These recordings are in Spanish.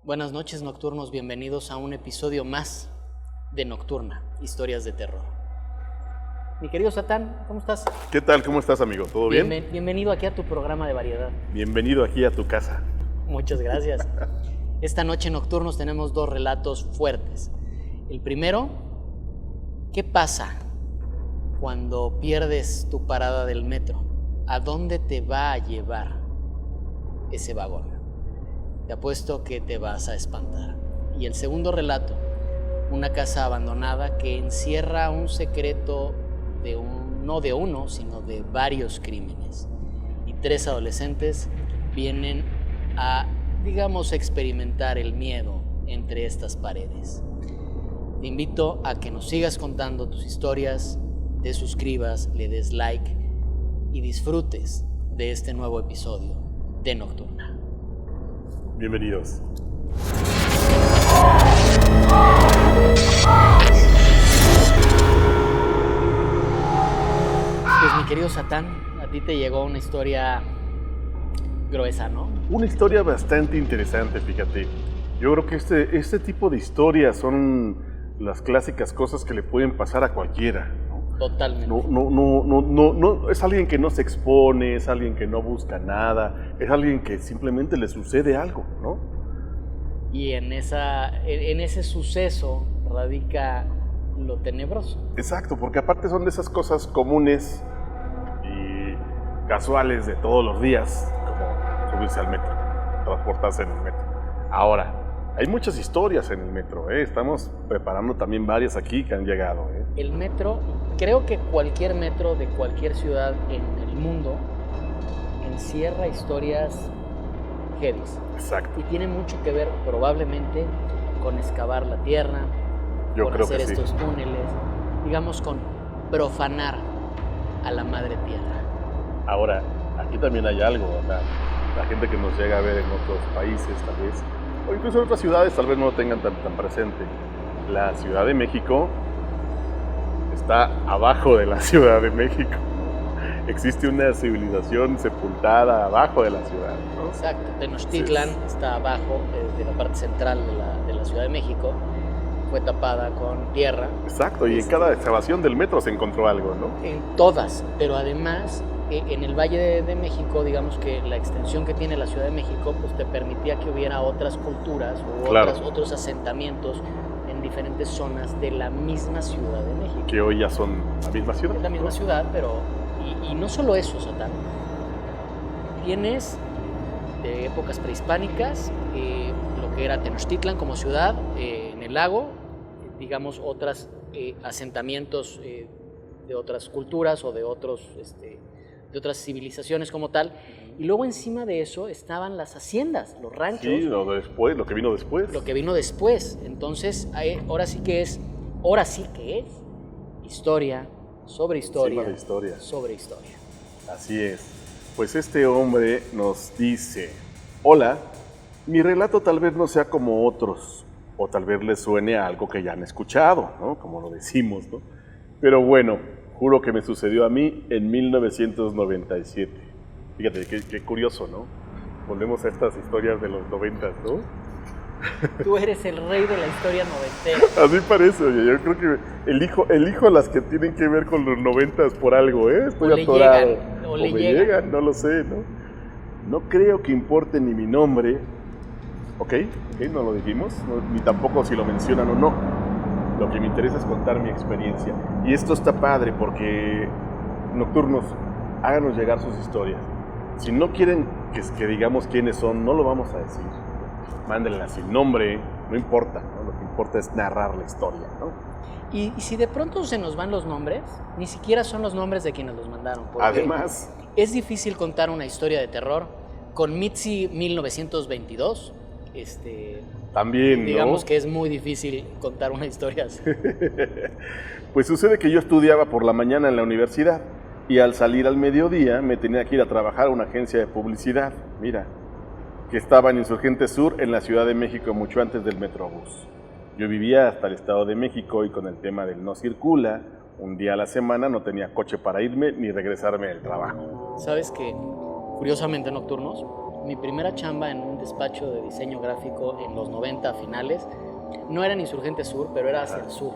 Buenas noches, nocturnos. Bienvenidos a un episodio más de Nocturna, historias de terror. Mi querido Satán, ¿cómo estás? ¿Qué tal? ¿Cómo estás, amigo? ¿Todo bien? Bienvenido aquí a tu programa de variedad. Bienvenido aquí a tu casa. Muchas gracias. Esta noche, Nocturnos, tenemos dos relatos fuertes. El primero, ¿qué pasa cuando pierdes tu parada del metro? ¿A dónde te va a llevar ese vagón? Te apuesto que te vas a espantar. Y el segundo relato, una casa abandonada que encierra un secreto no de uno, sino de varios crímenes. Y tres adolescentes vienen a, digamos, experimentar el miedo entre estas paredes. Te invito a que nos sigas contando tus historias, te suscribas, le des like y disfrutes de este nuevo episodio de Nocturna. Bienvenidos. Pues mi querido Satán, a ti te llegó una historia gruesa, ¿no? Una historia bastante interesante, fíjate. Yo creo que este tipo de historias son las clásicas cosas que le pueden pasar a cualquiera, ¿no? Totalmente. No, es alguien que no se expone, es alguien que no busca nada, es alguien que simplemente le sucede algo, ¿no? Y en ese suceso radica lo tenebroso. Exacto, porque aparte son de esas cosas comunes y casuales de todos los días, como subirse al metro, transportarse en el metro. Ahora, hay muchas historias en el metro, ¿eh? Estamos preparando también varias aquí que han llegado, ¿eh? El metro, creo que cualquier metro de cualquier ciudad en el mundo encierra historias heavy. Exacto. Y tiene mucho que ver probablemente con excavar la tierra, Yo con creo hacer que sí. estos túneles, digamos con profanar a la madre tierra. Ahora, aquí también hay algo, la gente que nos llega a ver en otros países tal vez, o incluso en otras ciudades tal vez no lo tengan tan presente. La Ciudad de México está abajo de la Ciudad de México. Existe una civilización sepultada abajo de la ciudad, ¿no? Exacto, Tenochtitlan está abajo de la parte central de la Ciudad de México, fue tapada con tierra. Exacto, y en cada excavación del metro se encontró algo, ¿no? En todas, pero además en el Valle de México, digamos que la extensión que tiene la Ciudad de México, pues te permitía que hubiera otras culturas o Claro. otros asentamientos en diferentes zonas de la misma Ciudad de México. Que hoy ya son la misma ciudad. Es la misma ¿no? ciudad, pero... Y no solo eso, Satán. Tienes de épocas prehispánicas lo que era Tenochtitlan como ciudad en el lago, digamos otros asentamientos de otras culturas o de otras civilizaciones como tal. Y luego encima de eso estaban las haciendas, los ranchos. Sí, lo que vino después. Lo que vino después. Entonces, ahora sí que es historia sobre historia, Encima de historia. sobre historia. Así es. Pues este hombre nos dice: hola, mi relato tal vez no sea como otros, o tal vez les suene a algo que ya han escuchado, ¿no? Como lo decimos, ¿no? Pero bueno, juro que me sucedió a mí en 1997. Fíjate, qué curioso, ¿no? Volvemos a estas historias de los 90, ¿no? Tú eres el rey de la historia noventera. Así parece, oye, yo creo que elijo las que tienen que ver con los 90 por algo, ¿eh? Estoy O le atorado. llegan, o le me llegan. no lo sé, ¿no? No creo que importe ni mi nombre, ¿ok? No lo dijimos, ni tampoco si lo mencionan o no. Lo que me interesa es contar mi experiencia. Y esto está padre porque, nocturnos, háganos llegar sus historias. Si no quieren que digamos quiénes son, no lo vamos a decir. Mándenla sin nombre, no importa, ¿no? Lo que importa es narrar la historia, ¿no? Y si de pronto se nos van los nombres, ni siquiera son los nombres de quienes los mandaron. Porque Además, es difícil contar una historia de terror con Mitzi 1922. también, ¿no? Digamos que es muy difícil contar una historia así. Pues sucede que yo estudiaba por la mañana en la universidad y al salir al mediodía me tenía que ir a trabajar a una agencia de publicidad, mira, que estaba en Insurgente Sur en la Ciudad de México mucho antes del Metrobús. Yo vivía hasta el Estado de México y con el tema del no circula, un día a la semana no tenía coche para irme ni regresarme del trabajo. ¿Sabes que, curiosamente, nocturnos, Mi primera chamba en un despacho de diseño gráfico en los 90 finales, no era en Insurgente Sur, pero era hacia el sur.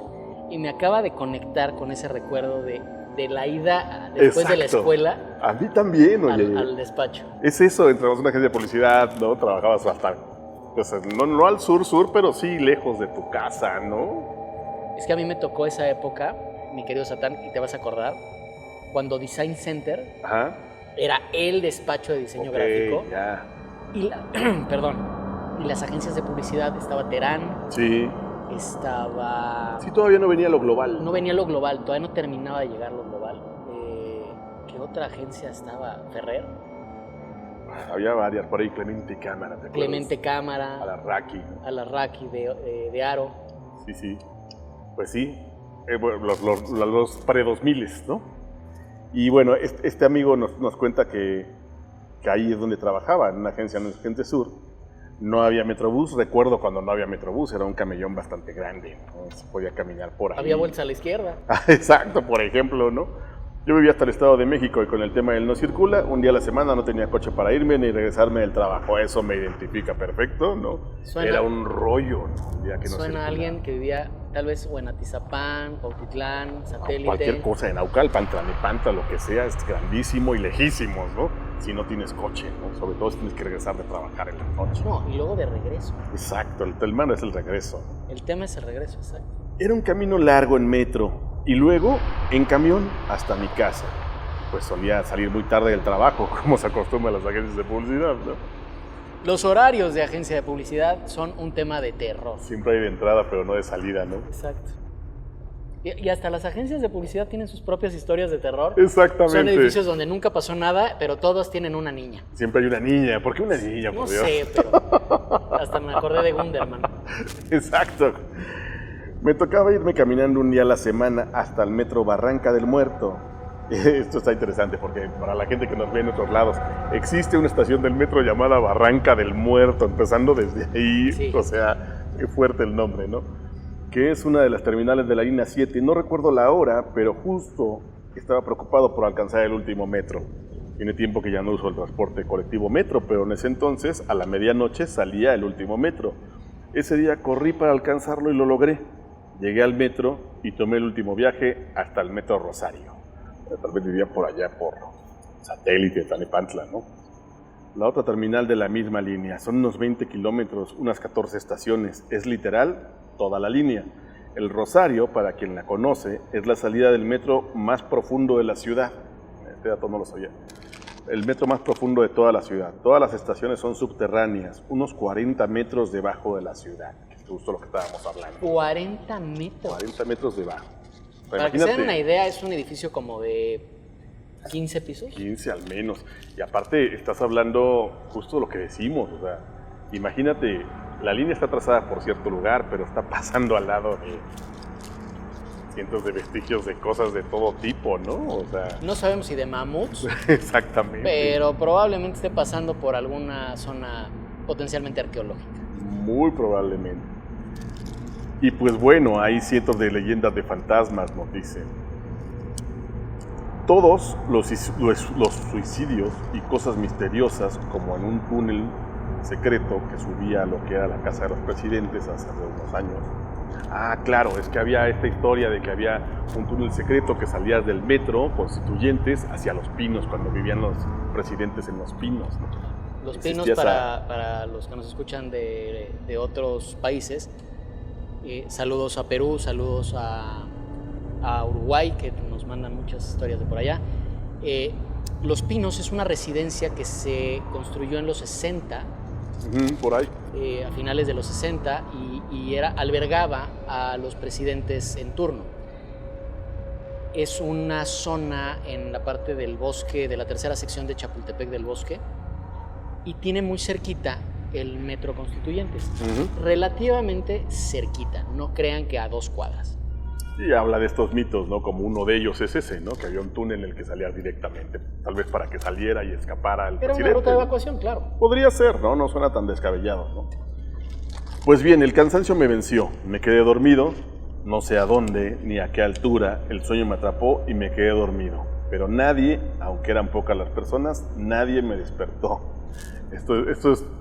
Y me acaba de conectar con ese recuerdo de la ida después de la escuela. A mí también, oye. Al despacho. Es eso, entramos en una agencia de publicidad, ¿no? Trabajabas hasta, pues, no al sur, pero sí lejos de tu casa, ¿no? Es que a mí me tocó esa época, mi querido Satán, y te vas a acordar, cuando Design Center era el despacho de diseño gráfico. Ya. Y y las agencias de publicidad, estaba Terán. Sí. Estaba... Sí, todavía no venía lo global. No venía lo global, todavía no terminaba de llegar lo global. ¿Qué otra agencia estaba? ¿Ferrer? Había varias, por ahí Clemente Cámara, ¿te acuerdas? Clemente Cámara. Alarraqui. Alarraqui de Aro. Sí. Pues sí, los pre-2000, ¿no? Y bueno, este amigo nos cuenta que ahí es donde trabajaba, en una agencia en Insurgente Sur. No había Metrobús, recuerdo cuando no había Metrobús, era un camellón bastante grande, ¿no? Se podía caminar por ahí. Había vueltas a la izquierda. Exacto, por ejemplo, ¿no? Yo vivía hasta el Estado de México y con el tema del no circula, un día a la semana no tenía coche para irme ni regresarme del trabajo. Eso me identifica perfecto, ¿no? Era un rollo, ¿no? Un día que no suena a alguien que vivía tal vez o en Atizapán, Cuautitlán, Satélite. Cualquier cosa, en Naucalpan, Tlalnepantla, lo que sea, es grandísimo y lejísimos, ¿no? Si no tienes coche, ¿no? Sobre todo si tienes que regresar de trabajar en la noche. No, y luego de regreso. Exacto, el tema es el regreso. El tema es el regreso, exacto. Era un camino largo en metro y luego en camión hasta mi casa. Pues solía salir muy tarde del trabajo, como se acostumbra a las agencias de publicidad, ¿no? Los horarios de agencia de publicidad son un tema de terror. Siempre hay de entrada, pero no de salida, ¿no? Exacto. Y hasta las agencias de publicidad tienen sus propias historias de terror. Exactamente. Son edificios donde nunca pasó nada, pero todos tienen una niña. Siempre hay una niña. ¿Por qué una niña, por Dios? No sé, pero hasta me acordé de Gunderman. Exacto. Me tocaba irme caminando un día a la semana hasta el metro Barranca del Muerto. Esto está interesante porque para la gente que nos ve en otros lados, existe una estación del metro llamada Barranca del Muerto, empezando desde ahí. Sí. O sea, qué fuerte el nombre, ¿no? Que es una de las terminales de la línea 7. No recuerdo la hora, pero justo estaba preocupado por alcanzar el último metro. Tiene tiempo que ya no uso el transporte colectivo metro, pero en ese entonces, a la medianoche, salía el último metro. Ese día corrí para alcanzarlo y lo logré. Llegué al metro y tomé el último viaje hasta el metro Rosario. Tal vez vivía por allá, por Satélite, Tlalnepantla, ¿no? La otra terminal de la misma línea. Son unos 20 kilómetros, unas 14 estaciones. Es literal toda la línea. El Rosario, para quien la conoce, es la salida del metro más profundo de la ciudad. Este dato no lo sabía. El metro más profundo de toda la ciudad. Todas las estaciones son subterráneas, unos 40 metros debajo de la ciudad. Es justo lo que estábamos hablando. 40 metros. 40 metros debajo. Para que se den una idea, es un edificio como de 15 pisos. 15 al menos. Y aparte, estás hablando justo de lo que decimos. O sea, imagínate, la línea está trazada por cierto lugar, pero está pasando al lado de cientos de vestigios de cosas de todo tipo, ¿no? O sea, no sabemos si de mamuts. Exactamente. Pero probablemente esté pasando por alguna zona potencialmente arqueológica. Muy probablemente. Y pues bueno, hay cientos de leyendas de fantasmas, nos dicen. Todos los suicidios y cosas misteriosas, como en un túnel secreto que subía a lo que era la casa de los presidentes hace unos años. Ah, claro, es que había esta historia de que había un túnel secreto que salía del metro Constituyentes hacia Los Pinos, cuando vivían los presidentes en Los Pinos, ¿no? Los Pinos, para los que nos escuchan de otros países, saludos a Perú, saludos a Uruguay, que nos mandan muchas historias de por allá. Los Pinos es una residencia que se construyó en los 60, por ahí. A finales de los 60, y albergaba a los presidentes en turno. Es una zona en la parte del bosque, de la tercera sección de Chapultepec del Bosque, y tiene muy cerquita el metro Constituyentes. Relativamente cerquita, no crean que a 2 cuadras. Y habla de estos mitos, ¿no? Como uno de ellos es ese, ¿no? Que había un túnel en el que salía directamente, tal vez para que saliera y escapara el presidente. Era una ruta de evacuación, claro. Podría ser, ¿no? No suena tan descabellado, ¿no? Pues bien, el cansancio me venció. Me quedé dormido, no sé a dónde ni a qué altura. El sueño me atrapó y me quedé dormido. Pero nadie, aunque eran pocas las personas, nadie me despertó.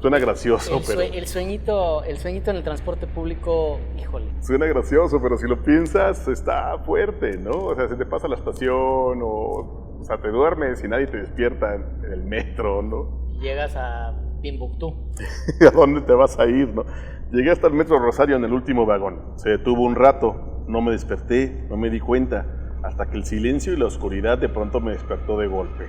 Suena gracioso, pero... El sueñito en el transporte público, híjole. Suena gracioso, pero si lo piensas, está fuerte, ¿no? O sea, se te pasa la estación o sea, te duermes y nadie te despierta en el metro, ¿no? Llegas a Timbuktu. ¿A dónde te vas a ir, no? Llegué hasta el Metro Rosario en el último vagón. Se detuvo un rato, no me desperté, no me di cuenta, hasta que el silencio y la oscuridad de pronto me despertó de golpe.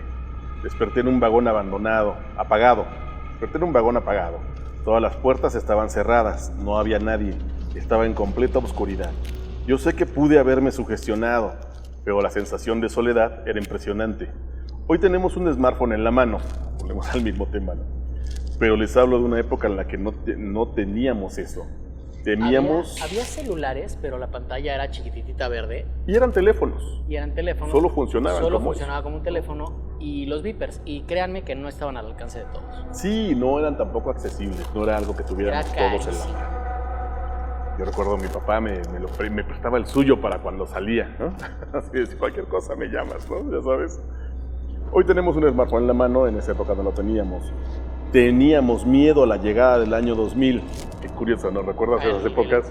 Desperté en un vagón apagado. Desperté en un vagón apagado. Todas las puertas estaban cerradas, no había nadie, estaba en completa oscuridad. Yo sé que pude haberme sugestionado, pero la sensación de soledad era impresionante. Hoy tenemos un smartphone en la mano, volvemos al mismo tema, ¿no? Pero les hablo de una época en la que no teníamos eso. Temíamos... Había celulares, pero la pantalla era chiquititita verde. Y eran teléfonos. Solo funcionaba como un teléfono. Y los beepers. Y créanme que no estaban al alcance de todos. Sí, no eran tampoco accesibles. No era algo que tuviéramos todos en la mano. Yo recuerdo mi papá me prestaba el suyo para cuando salía, ¿no? Así que si cualquier cosa me llamas, ¿no? Ya sabes. Hoy tenemos un smartphone en la mano, en esa época no lo teníamos. Teníamos miedo a la llegada del año 2000. Qué curioso, ¿no? ¿Recuerdas esas épocas?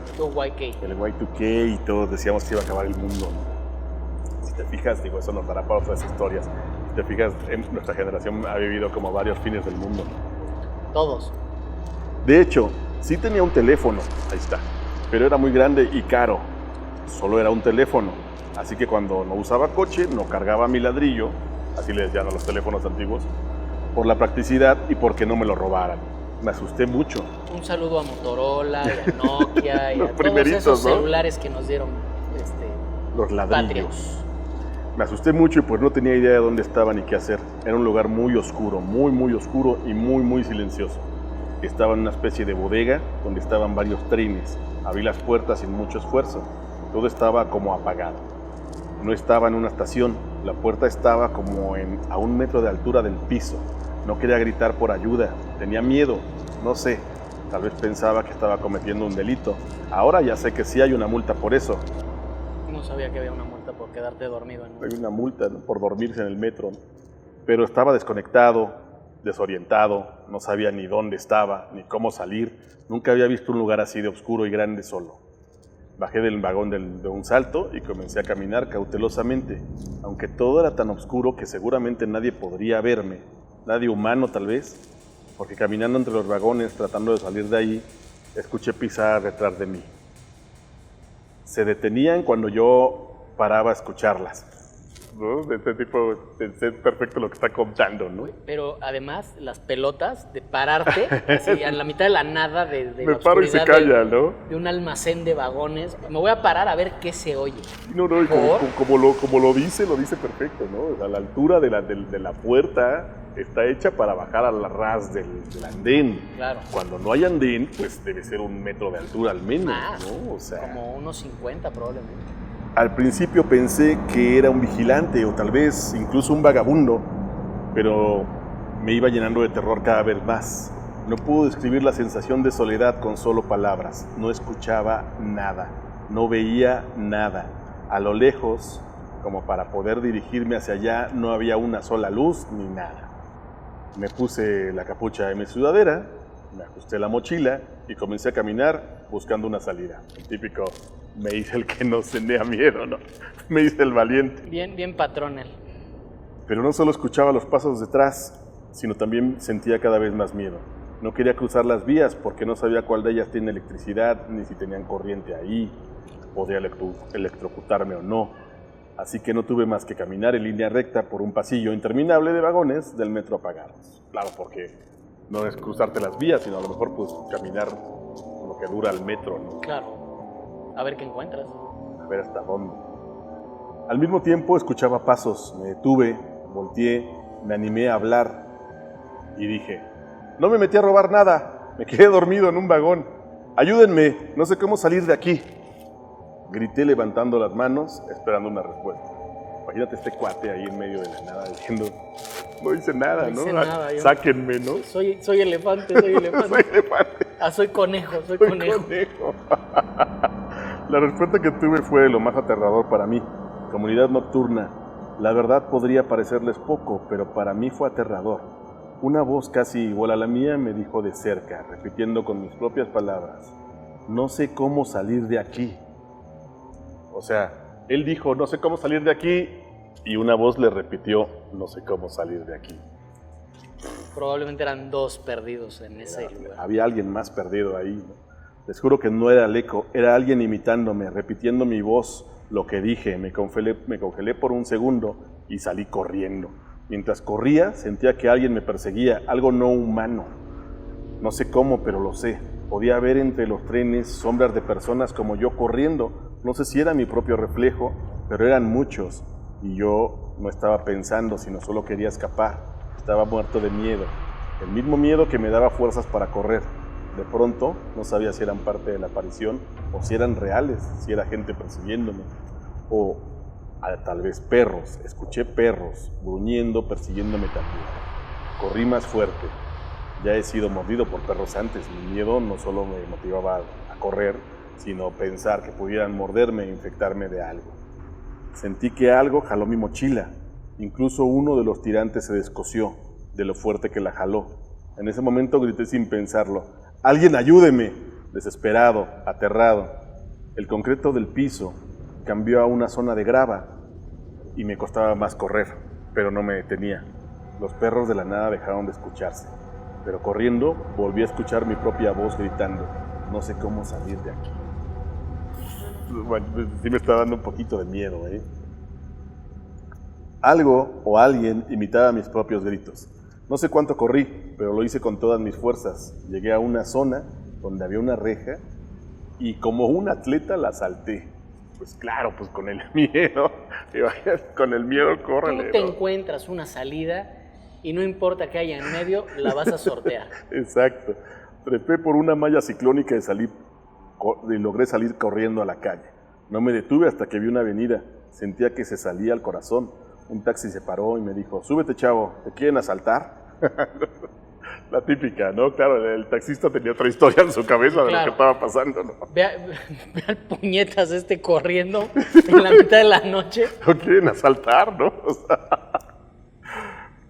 El Y2K y todos decíamos que iba a acabar el mundo, ¿no? Si te fijas, digo, eso nos dará para otras historias. Si te fijas, nuestra generación ha vivido como varios fines del mundo. Todos. De hecho, sí tenía un teléfono, ahí está, pero era muy grande y caro. Solo era un teléfono. Así que cuando no usaba coche, no cargaba mi ladrillo, así le decían a los teléfonos antiguos, por la practicidad y porque no me lo robaran. Me asusté mucho. Un saludo a Motorola, y a Nokia, y a todos esos celulares que nos dieron los ladrillos. Patria. Me asusté mucho y pues no tenía idea de dónde estaba ni qué hacer. Era un lugar muy oscuro, muy oscuro y muy silencioso. Estaba en una especie de bodega donde estaban varios trenes. Abrí las puertas sin mucho esfuerzo. Todo estaba como apagado. No estaba en una estación. La puerta estaba como a 1 metro de altura del piso. No quería gritar por ayuda, tenía miedo, no sé, tal vez pensaba que estaba cometiendo un delito. Ahora ya sé que sí hay una multa por eso. No sabía que había una multa por quedarte dormido. Hay una multa, ¿no?, por dormirse en el metro, pero estaba desconectado, desorientado, no sabía ni dónde estaba, ni cómo salir. Nunca había visto un lugar así de oscuro y grande solo. Bajé del vagón de un salto y comencé a caminar cautelosamente, aunque todo era tan oscuro que seguramente nadie podría verme. Nadie humano tal vez, porque caminando entre los vagones tratando de salir de ahí, escuché pisar detrás de mí. Se detenían cuando yo paraba a escucharlas, ¿no? De este tipo, sé perfecto lo que está contando, ¿no? Pero además las pelotas de pararte así, a la mitad de la nada de me paro y se calla, ¿no? De un almacén de vagones. Me voy a parar a ver qué se oye. No, y como lo dice perfecto, ¿no? O sea, la altura de la puerta está hecha para bajar al ras del andén. Claro. Cuando no hay andén, pues debe ser 1 metro de altura al menos, más, ¿no? O sea, como unos 50 probablemente. Al principio pensé que era un vigilante o tal vez incluso un vagabundo, pero me iba llenando de terror cada vez más. No puedo describir la sensación de soledad con solo palabras. No escuchaba nada, no veía nada. A lo lejos, como para poder dirigirme hacia allá, no había una sola luz ni nada. Me puse la capucha de mi sudadera, me ajusté la mochila y comencé a caminar buscando una salida. El típico, me hice el que no tenía miedo, ¿no? Me hice el valiente. Bien patrón él. Pero no solo escuchaba los pasos detrás, sino también sentía cada vez más miedo. No quería cruzar las vías porque no sabía cuál de ellas tiene electricidad, ni si tenían corriente ahí, podía electrocutarme o no. Así que no tuve más que caminar en línea recta por un pasillo interminable de vagones del metro apagados. Claro, porque no es cruzarte las vías, sino a lo mejor pues caminar lo que dura el metro, ¿no? Claro, a ver qué encuentras. A ver hasta dónde. Al mismo tiempo escuchaba pasos, me detuve, volteé, me animé a hablar y dije, no me metí a robar nada, me quedé dormido en un vagón. Ayúdenme, no sé cómo salir de aquí. Grité levantando las manos, esperando una respuesta. Imagínate este cuate ahí en medio de la nada diciendo, no hice nada, ¿no? Hice nada, sáquenme, ¿no? Soy elefante. Soy elefante. Soy conejo. La respuesta que tuve fue lo más aterrador para mí. Comunidad nocturna. La verdad podría parecerles poco, pero para mí fue aterrador. Una voz casi igual a la mía me dijo de cerca, repitiendo con mis propias palabras, no sé cómo salir de aquí. O sea, él dijo, no sé cómo salir de aquí, y una voz le repitió, no sé cómo salir de aquí. Probablemente eran dos perdidos en ese lugar. Había alguien más perdido ahí, ¿no? Les juro que no era el eco, era alguien imitándome, repitiendo mi voz, lo que dije. Me congelé por un segundo y salí corriendo. Mientras corría, sentía que alguien me perseguía, algo no humano. No sé cómo, pero lo sé. Podía ver entre los trenes sombras de personas como yo corriendo. No sé si era mi propio reflejo, pero eran muchos. Y yo no estaba pensando, sino solo quería escapar. Estaba muerto de miedo. El mismo miedo que me daba fuerzas para correr. De pronto, no sabía si eran parte de la aparición o si eran reales, si era gente persiguiéndome. O tal vez perros. Escuché perros gruñendo, persiguiéndome también. Corrí más fuerte. Ya he sido mordido por perros antes. Mi miedo no solo me motivaba a correr, sino pensar que pudieran morderme e infectarme de algo. Sentí que algo jaló mi mochila. Incluso uno de los tirantes se descosió de lo fuerte que la jaló. En ese momento grité sin pensarlo. ¡Alguien ayúdeme! Desesperado, aterrado. El concreto del piso cambió a una zona de grava y me costaba más correr, pero no me detenía. Los perros de la nada dejaron de escucharse, pero corriendo volví a escuchar mi propia voz gritando, no sé cómo salir de aquí. Bueno, sí me está dando un poquito de miedo, ¿eh? Algo o alguien imitaba mis propios gritos. No sé cuánto corrí, pero lo hice con todas mis fuerzas. Llegué a una zona donde había una reja y como un atleta la salté. Pues claro, pues con el miedo, con el miedo córrele. Tú te encuentras una salida y no importa qué haya en medio, la vas a sortear. Exacto. Trepé por una malla ciclónica y logré salir corriendo a la calle. No me detuve hasta que vi una avenida. Sentía que se salía al corazón. Un taxi se paró y me dijo, súbete chavo, ¿te quieren asaltar? La típica, ¿no? Claro, el taxista tenía otra historia en su cabeza de lo que estaba pasando, ¿no? Ve al puñetas corriendo en la mitad de la noche. ¿Lo quieren asaltar, no? O sea,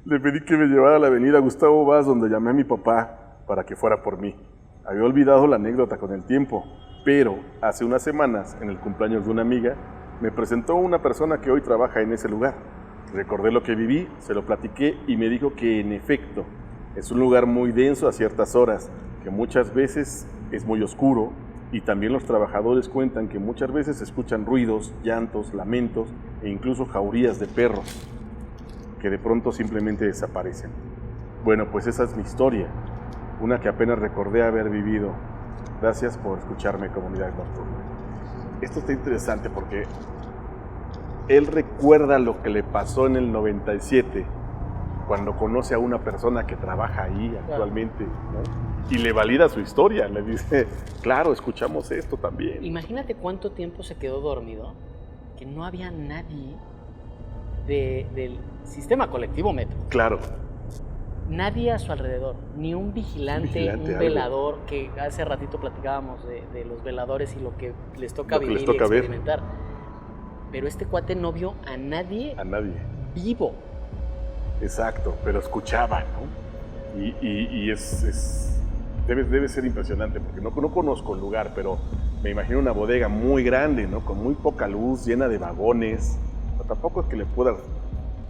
le pedí que me llevara a la avenida Gustavo Vaz, donde llamé a mi papá para que fuera por mí. Había olvidado la anécdota con el tiempo, pero hace unas semanas, en el cumpleaños de una amiga, me presentó una persona que hoy trabaja en ese lugar. Recordé lo que viví, se lo platiqué y me dijo que en efecto es un lugar muy denso a ciertas horas, que muchas veces es muy oscuro y también los trabajadores cuentan que muchas veces se escuchan ruidos, llantos, lamentos e incluso jaurías de perros que de pronto simplemente desaparecen. Bueno, pues esa es mi historia, una que apenas recordé haber vivido. Gracias por escucharme, comunidad nocturna. Esto está interesante porque él recuerda lo que le pasó en el 97, cuando conoce a una persona que trabaja ahí actualmente, ¿no? Y le valida su historia, le dice, claro, escuchamos esto también. Imagínate cuánto tiempo se quedó dormido, que no había nadie del sistema colectivo metro. Claro. Nadie a su alrededor, ni un vigilante, un velador, que hace ratito platicábamos de los veladores y lo que les toca vivir y experimentar. Pero este cuate no vio a nadie vivo. Exacto, pero escuchaba, ¿no? Y debe ser impresionante, porque no conozco el lugar, pero me imagino una bodega muy grande, ¿no? Con muy poca luz, llena de vagones. Pero tampoco es que le puedas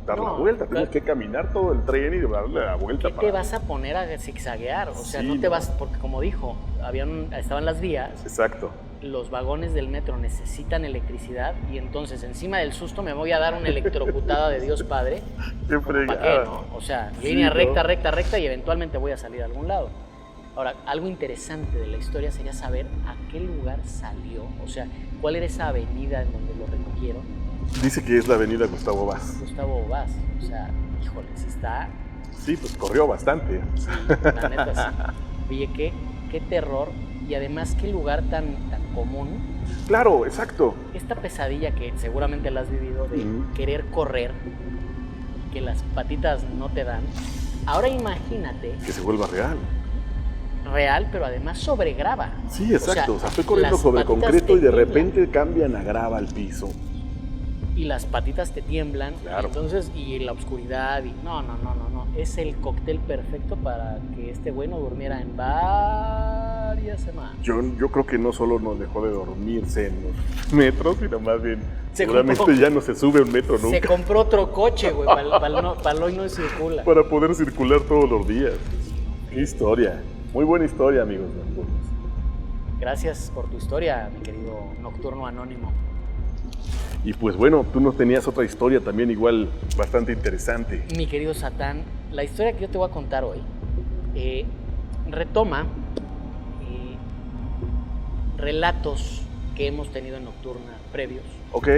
dar la vuelta, tienes que caminar todo el tren y darle la vuelta. ¿Qué te vas a poner a zigzaguear? O sea, no te vas, porque como dijo, estaban las vías. Exacto. Los vagones del metro necesitan electricidad y entonces encima del susto me voy a dar una electrocutada de Dios Padre. Qué fregada. ¿Para qué, no? O sea, línea recta y eventualmente voy a salir a algún lado. Ahora, algo interesante de la historia sería saber a qué lugar salió, o sea, cuál era esa avenida en donde lo recogieron. Dice que es la avenida Gustavo Vaz. Gustavo Vaz, o sea, híjole, si está... Sí, pues corrió bastante. Sí, la neta sí. Oye, qué terror y además qué lugar tan común. Claro, exacto. Esta pesadilla que seguramente la has vivido de querer correr, que las patitas no te dan. Ahora imagínate... Que se vuelva real. Real, pero además sobre grava. Sí, exacto. O sea, estoy corriendo sobre concreto y de repente cambian a grava el piso. y las patitas te tiemblan. Claro. Entonces, y la oscuridad, y no. Es el cóctel perfecto para que este güey no durmiera en varias semanas. Yo creo que no solo nos dejó de dormirse en los metros, sino más bien Se seguramente compró- ya no se sube un metro Se nunca compró otro coche, güey, para hoy no circula. para poder circular todos los días. Qué historia. Muy buena historia, amigos nocturnos. Gracias por tu historia, mi querido Nocturno Anónimo. Y pues bueno, tú nos tenías otra historia también igual bastante interesante. Mi querido Satán, la historia que yo te voy a contar hoy retoma relatos que hemos tenido en Nocturna previos, Ok,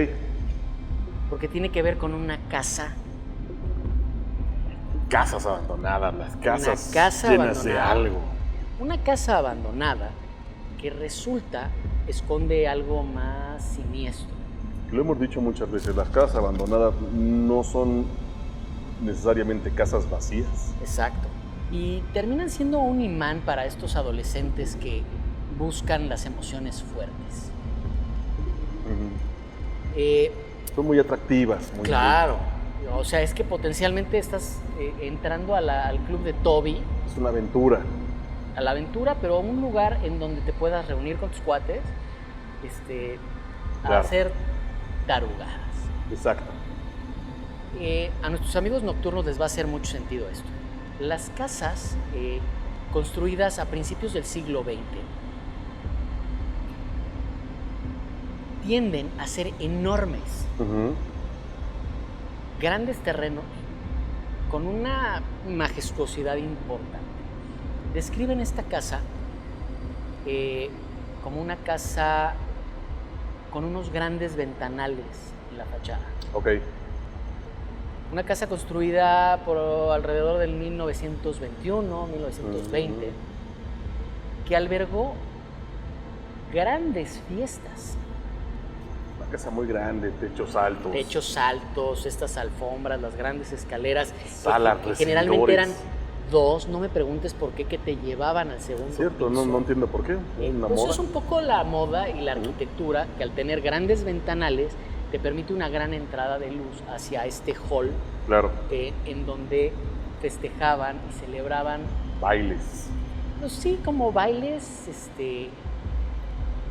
porque tiene que ver con una casa. casas abandonadas, las casas Una casa llenas de abandonada. algo. Una casa abandonada que resulta esconde algo más siniestro. Lo hemos dicho muchas veces, las casas abandonadas no son necesariamente casas vacías. Exacto. Y terminan siendo un imán para estos adolescentes que buscan las emociones fuertes. Son muy atractivas. Muy Claro. O sea, es que potencialmente estás entrando al club de Toby, Es una aventura. a la aventura, pero a un lugar en donde te puedas reunir con tus cuates, a Claro. hacer tarugadas. Exacto. A nuestros amigos nocturnos les va a hacer mucho sentido esto. Las casas construidas a principios del siglo XX tienden a ser enormes, grandes terrenos con una majestuosidad importante. Describen esta casa como una casa con unos grandes ventanales en la fachada. Ok. Una casa construida por alrededor del 1921, 1920, que albergó grandes fiestas. Una casa muy grande, techos altos. Techos altos, estas alfombras, las grandes escaleras, Salas, que generalmente eran recibidores. dos, no me preguntes por qué, que te llevaban al segundo Cierto, piso. no entiendo por qué. Es una Pues moda. es un poco la moda y la arquitectura, que al tener grandes ventanales te permite una gran entrada de luz hacia este hall Claro. en donde festejaban y celebraban, Bailes. pues sí, como bailes,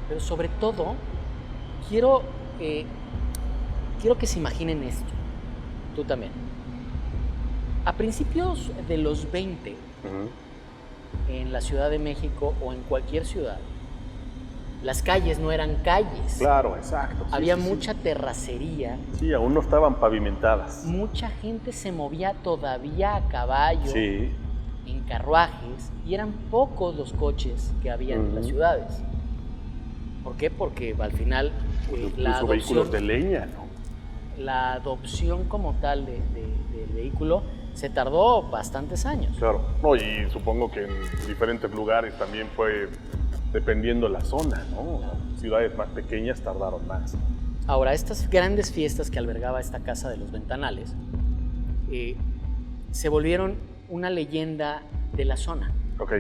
pero sobre todo quiero que se imaginen esto, tú también. A principios de los 20, en la Ciudad de México o en cualquier ciudad, las calles no eran calles. Claro, exacto. Sí, Había sí, sí. mucha terracería, Sí, aún no estaban pavimentadas. mucha gente se movía todavía a caballo, Sí. en carruajes, y eran pocos los coches que había en las ciudades. ¿Por qué? Porque al final Incluso vehículos de leña, ¿no? la adopción como tal del vehículo se tardó bastantes años. Claro. No, y supongo que en diferentes lugares también fue dependiendo la zona, ¿no? Ciudades más pequeñas tardaron más. Ahora, estas grandes fiestas que albergaba esta casa de los ventanales se volvieron una leyenda de la zona. Ok.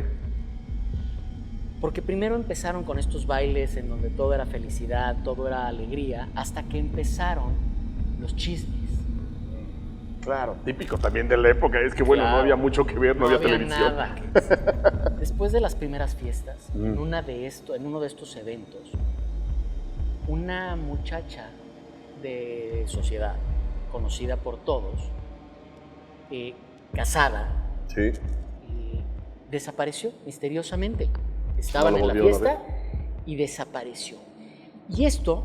Porque primero empezaron con estos bailes en donde todo era felicidad, todo era alegría, hasta que empezaron los chismes. Claro, típico también de la época. Es que bueno, Claro. no había mucho que ver, no había televisión. nada. Después de las primeras fiestas, en uno de estos eventos, una muchacha de sociedad, conocida por todos, casada, Sí. desapareció misteriosamente. Estaban No lo en la volvieron a fiesta y desapareció. Y esto,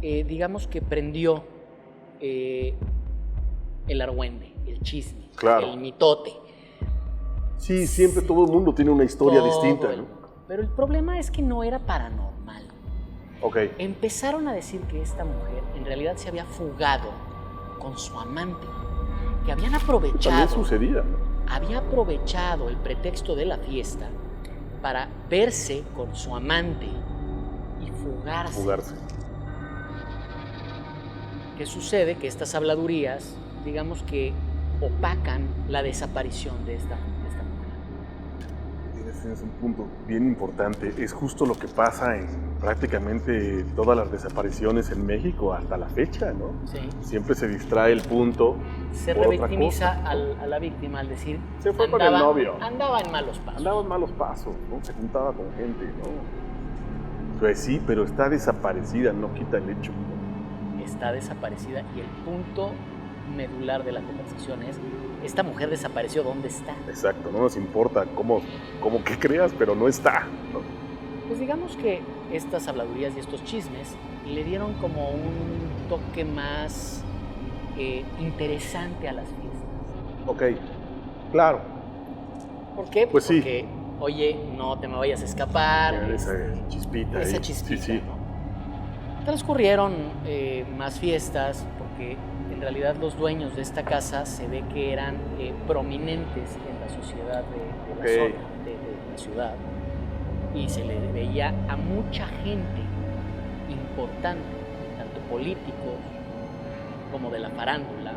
digamos que prendió el argüende, el chisme, Claro. el mitote. Sí, siempre todo el mundo tiene una historia Todo distinta, el- ¿no? Pero el problema es que no era paranormal. Ok. Empezaron a decir que esta mujer en realidad se había fugado con su amante, que habían También aprovechado, sucedía, ¿no? había aprovechado el pretexto de la fiesta para verse con su amante y fugarse. Fugarse. ¿Qué sucede? Que estas habladurías, digamos que opacan la desaparición de esta mujer. Tienes tienes un punto bien importante. Es justo lo que pasa en prácticamente todas las desapariciones en México hasta la fecha, ¿no? Sí. Siempre se distrae el punto. Se por otra revictimiza cosa, ¿no? a la víctima al decir, Se fue con el novio. Andaba en malos pasos. Andaba en malos pasos, ¿no? Se juntaba con gente, ¿no? Pues sí, pero está desaparecida, no quita el hecho, ¿no? Está desaparecida y el punto medular de la conversación es, esta mujer desapareció, ¿dónde está? Exacto, no nos importa cómo que creas, pero no está, ¿no? Pues digamos que estas habladurías y estos chismes le dieron como un toque más interesante a las fiestas. Ok, claro. ¿Por qué? Pues sí. Porque, oye, no te me vayas a escapar. Esa chispita. Esa ahí. chispita, Sí, sí. ¿no? Transcurrieron más fiestas porque en realidad los dueños de esta casa se ve que eran prominentes en la sociedad de la Ok. zona, de la ciudad. Y se le veía a mucha gente importante, tanto políticos como de la farándula,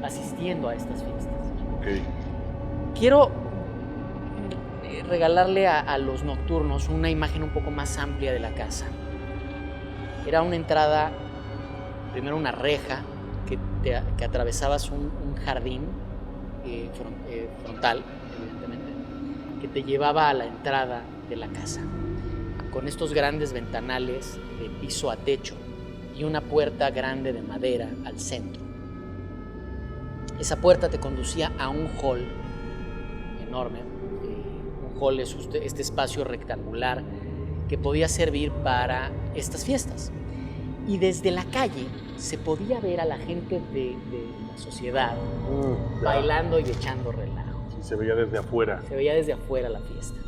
asistiendo a estas fiestas. Ok. Quiero regalarle a los nocturnos una imagen un poco más amplia de la casa. Era una entrada, primero una reja, que atravesabas un jardín frontal, evidentemente, que te llevaba a la entrada de la casa, con estos grandes ventanales de piso a techo y una puerta grande de madera al centro. Esa puerta te conducía a un hall enorme. Un hall es este espacio rectangular que podía servir para estas fiestas. Y desde la calle se podía ver a la gente de la sociedad Ya. bailando y echando relajo. Sí, se veía desde afuera. Se veía desde afuera la fiesta.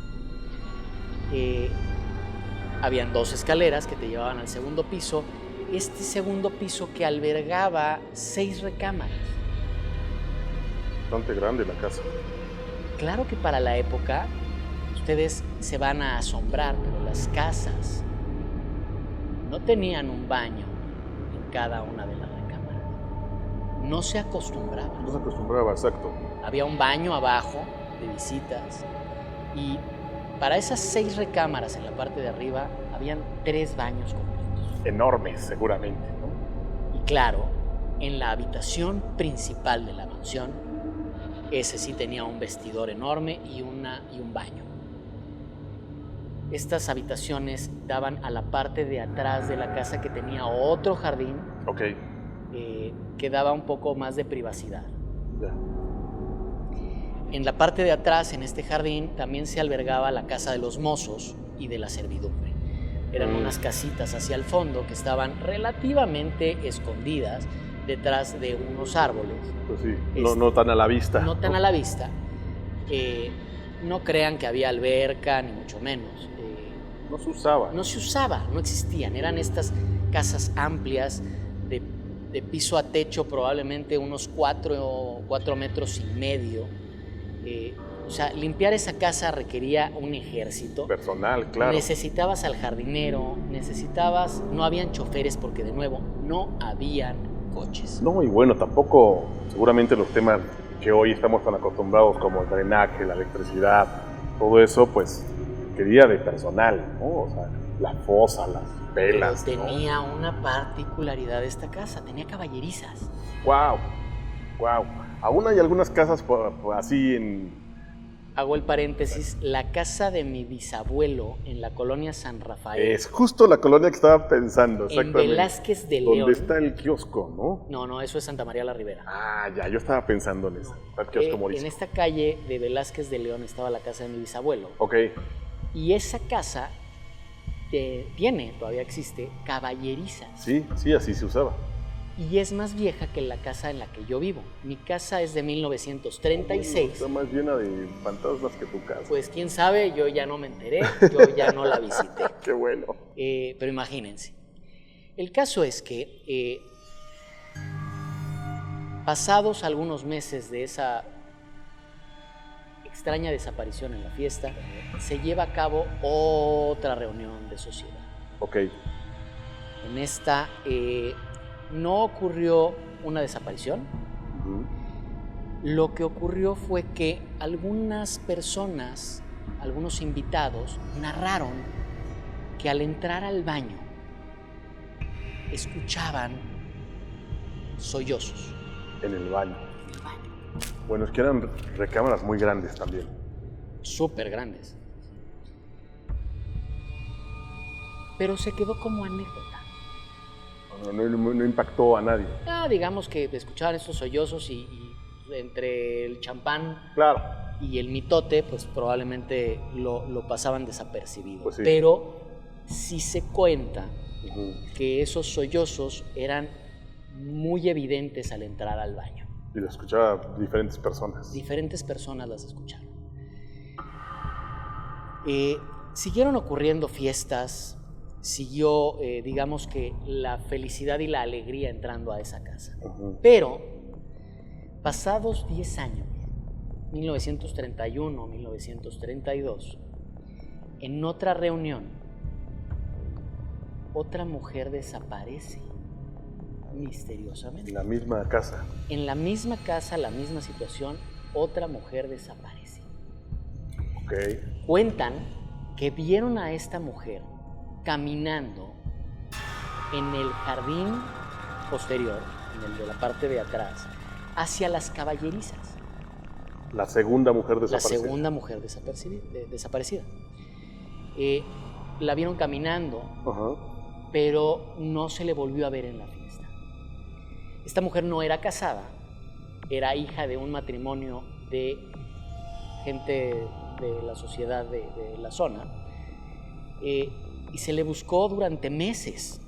Habían 2 escaleras que te llevaban al segundo piso. Este segundo piso que albergaba 6 recámaras. Bastante grande la casa. Claro que para la época ustedes se van a asombrar, pero las casas no tenían un baño en cada una de las recámaras. No se acostumbraba. No se acostumbraba, exacto. Había un baño abajo de visitas y para esas 6 recámaras en la parte de arriba habían 3 baños completos. Enormes, seguramente, ¿no? Y claro, en la habitación principal de la mansión, ese sí tenía un vestidor enorme y un baño. Estas habitaciones daban a la parte de atrás de la casa que tenía otro jardín Ok. que daba un poco más de privacidad. Ya. En la parte de atrás, en este jardín, también se albergaba la casa de los mozos y de la servidumbre. Eran unas casitas hacia el fondo que estaban relativamente escondidas detrás de unos árboles. Pues sí, no tan a la vista. No tan a la vista. No crean que había alberca, ni mucho menos. No se usaba. No se usaba, no existían. Eran estas casas amplias de piso a techo, probablemente unos 4 metros y medio. O sea, limpiar esa casa requería un ejército. Personal, claro. Necesitabas al jardinero, no habían choferes porque de nuevo no habían coches. No, y bueno, tampoco seguramente los temas que hoy estamos tan acostumbrados como el drenaje, la electricidad, todo eso, pues quería de personal, ¿no? O sea, la fosa, las velas, Pero ¿no? tenía una particularidad esta casa, tenía caballerizas. ¡Wow! ¡Wow! Aún hay algunas casas así en... Hago el paréntesis, la casa de mi bisabuelo en la colonia San Rafael. Es justo la colonia que estaba pensando, en exactamente. Velázquez de León. Donde está el kiosco, ¿no? No, eso es Santa María la Ribera. Ah, ya, yo estaba pensando en eso. Está el kiosco En Morisco. esta calle de Velázquez de León estaba la casa de mi bisabuelo. Ok. Y esa casa todavía existe, caballerizas. Sí, así se usaba. Y es más vieja que la casa en la que yo vivo. Mi casa es de 1936. Está más llena de fantasmas que tu casa. Pues quién sabe, yo ya no me enteré, yo ya no la visité. Qué bueno. Pero imagínense. El caso es que pasados algunos meses de esa extraña desaparición en la fiesta, se lleva a cabo otra reunión de sociedad. Ok. En esta no ocurrió una desaparición. Ujú. Lo que ocurrió fue que algunas personas algunos invitados narraron que al entrar al baño escuchaban sollozos. En el baño. Bueno, es que eran recámaras muy grandes también. Súper grandes. Pero se quedó como anécdota. No impactó a nadie. Digamos que escuchaban estos sollozos y entre el champán Claro. y el mitote, pues probablemente lo pasaban desapercibido. Pues sí. Pero sí se cuenta Ujú. que esos sollozos eran muy evidentes al entrar al baño. Y lo escuchaba diferentes personas. Diferentes personas las escucharon. Siguieron ocurriendo fiestas, siguió, digamos que, la felicidad y la alegría entrando a esa casa. Ujú. Pero, pasados 10 años, 1931, 1932, en otra reunión, otra mujer desaparece misteriosamente. En la misma casa. En la misma casa, la misma situación, otra mujer desaparece. Ok. Cuentan que vieron a esta mujer caminando en el jardín posterior, en el de la parte de atrás, hacia las caballerizas. La segunda mujer desaparecida. La segunda mujer desaparecida. La vieron caminando, Ajá. pero no se le volvió a ver en la fiesta. Esta mujer no era casada, era hija de un matrimonio de gente de la sociedad de la zona, y se le buscó durante meses.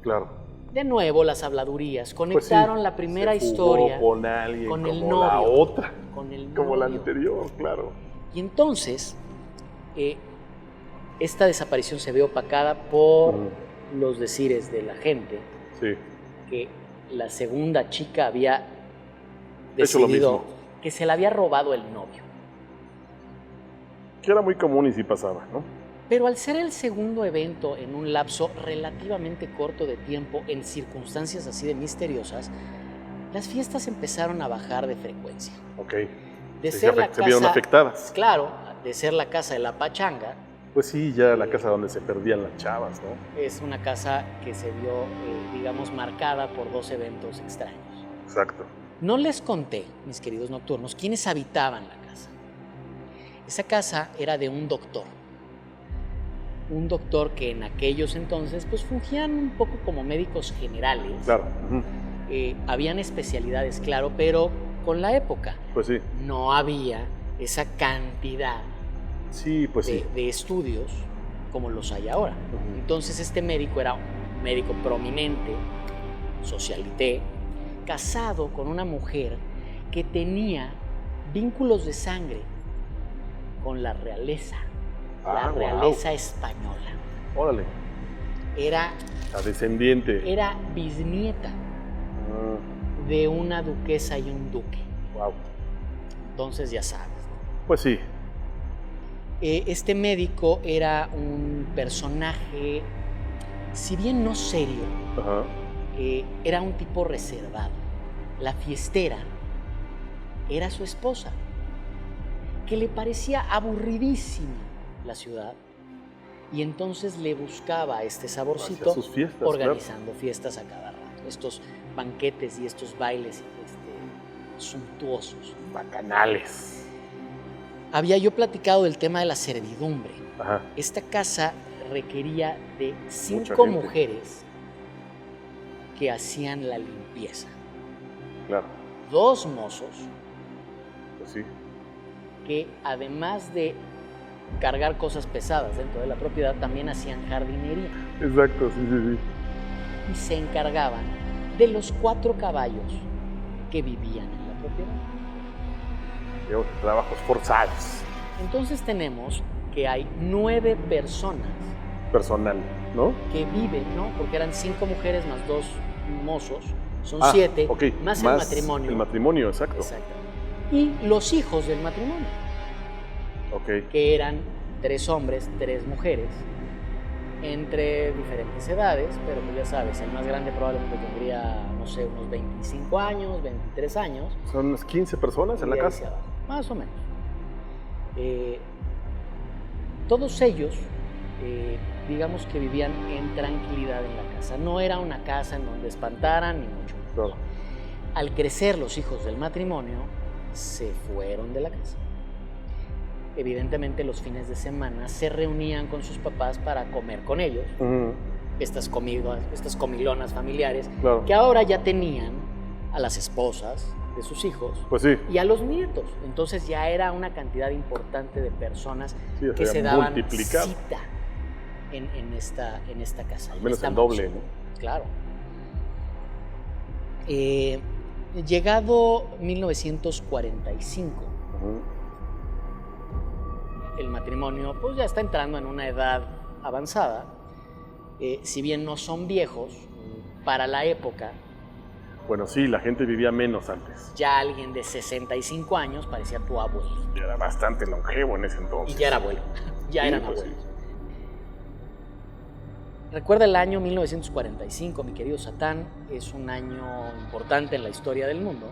Claro. De nuevo las habladurías, conectaron Pues sí, la primera se fugó historia con alguien con el como novio. la otra, con el como la novio. anterior, claro. Y entonces, esta desaparición se ve opacada por los decires de la gente, Sí. que la segunda chica había Hecho lo decidido mismo. que se la había robado el novio. Que era muy común y sí pasaba, ¿no? Pero al ser el segundo evento en un lapso relativamente corto de tiempo, en circunstancias así de misteriosas, las fiestas empezaron a bajar de frecuencia. Ok. De Sí, ser la se vieron casa, afectadas. claro, de ser la casa de la pachanga, Pues sí, ya la casa donde se perdían las chavas, ¿no? es una casa que se vio, digamos, marcada por dos eventos extraños. Exacto. No les conté, mis queridos nocturnos, quiénes habitaban la casa. Esa casa era de un doctor que en aquellos entonces pues fungían un poco como médicos generales. Claro. Ujú. Habían especialidades, claro, pero con la época Pues sí. no había esa cantidad Sí, pues sí. de estudios como los hay ahora. Ujú. Entonces este médico era un médico prominente, socialité, casado con una mujer que tenía vínculos de sangre con la realeza, la Wow. realeza española. Órale. Era La descendiente. bisnieta de una duquesa y un duque. Wow. Entonces ya sabes. Pues sí. Este médico era un personaje, si bien no serio, Ajá. era un tipo reservado. La fiestera era su esposa, que le parecía aburridísima la ciudad, y entonces le buscaba este saborcito Hacía sus fiestas, organizando fiestas a cada rato, estos banquetes y estos bailes suntuosos. Bacanales. Había yo platicado del tema de la servidumbre. Ajá. Esta casa requería de Mucha 5 gente. mujeres que hacían la limpieza, Claro. 2 mozos Pues sí. que además de cargar cosas pesadas dentro de la propiedad también hacían jardinería Exacto, sí, sí, y se encargaban de los 4 caballos que vivían en la propiedad. sí. Digamos, trabajos forzados. Entonces tenemos que hay 9 personas Personal, ¿no? que viven, ¿no? Porque eran 5 mujeres más 2 mozos, son Ah, 7, ok. más el matrimonio. El matrimonio, exacto. Exacto. Y los hijos del matrimonio, Ok. que eran 3 hombres, 3 mujeres, entre diferentes edades, pero pues ya sabes, el más grande probablemente tendría, no sé, unos 25 años, 23 años. Son unas 15 personas en y la ahí casa. se va, más o menos. Todos ellos, digamos que vivían en tranquilidad en la casa. No era una casa en donde espantaran, ni mucho menos. Claro. Al crecer los hijos del matrimonio, se fueron de la casa. Evidentemente los fines de semana se reunían con sus papás para comer con ellos. Estas comilonas familiares, Claro. que ahora ya tenían a las esposas de sus hijos Pues sí. y a los nietos. Entonces ya era una cantidad importante de personas Sí, que se se había daban multiplicado. cita en esta casa. Al en menos esta el doble, mansión. ¿no? Claro. Llegado 1945, el matrimonio pues ya está entrando en una edad avanzada. Si bien no son viejos, para la época, Bueno, sí, la gente vivía menos antes. ya alguien de 65 años parecía tu abuelo. Ya era bastante longevo en ese entonces. Y ya era abuelo. Ya Sí, eran pues abuelos. sí. Recuerda el año 1945, mi querido Satán, es un año importante en la historia del mundo,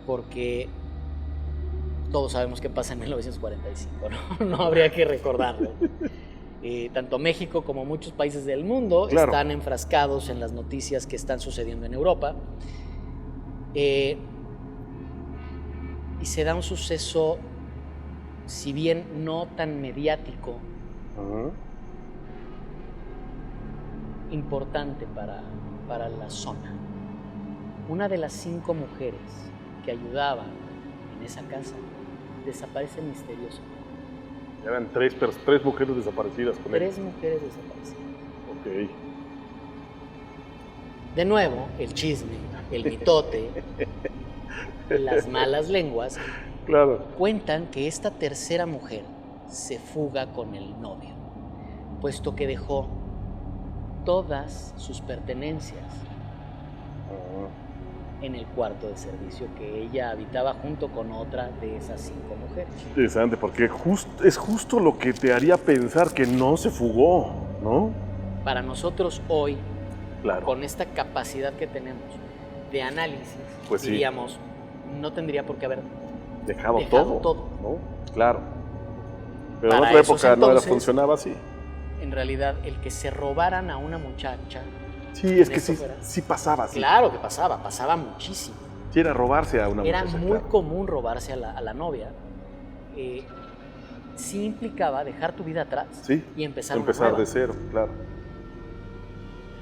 porque todos sabemos qué pasa en 1945, ¿no? No habría que recordarlo. Tanto México como muchos países del mundo Claro. están enfrascados en las noticias que están sucediendo en Europa. Y se da un suceso, si bien no tan mediático, importante para la zona. Una de las 5 mujeres que ayudaban en esa casa desaparece misteriosamente. Eran tres mujeres desaparecidas con él. 3 mujeres desaparecidas. Ok. De nuevo, el chisme, el mitote, las malas lenguas Claro. cuentan que esta tercera mujer se fuga con el novio, puesto que dejó todas sus pertenencias en el cuarto de servicio que ella habitaba junto con otra de esas 5 mujeres. Interesante, porque es justo lo que te haría pensar que no se fugó, ¿no? Para nosotros hoy, Claro. con esta capacidad que tenemos de análisis, Pues sí. diríamos, no tendría por qué haber Dejado dejado todo, todo. ¿no? Claro. Pero en Para otra esos época no entonces, funcionaba así. En realidad, el que se robaran a una muchacha, Sí, es que eso sí, fuera. sí pasaba así. claro que pasaba muchísimo. Sí, era robarse a una Era muchacha, muy claro. común robarse a la novia. Sí implicaba dejar tu vida atrás Sí, y empezar una empezar nueva. de cero, claro.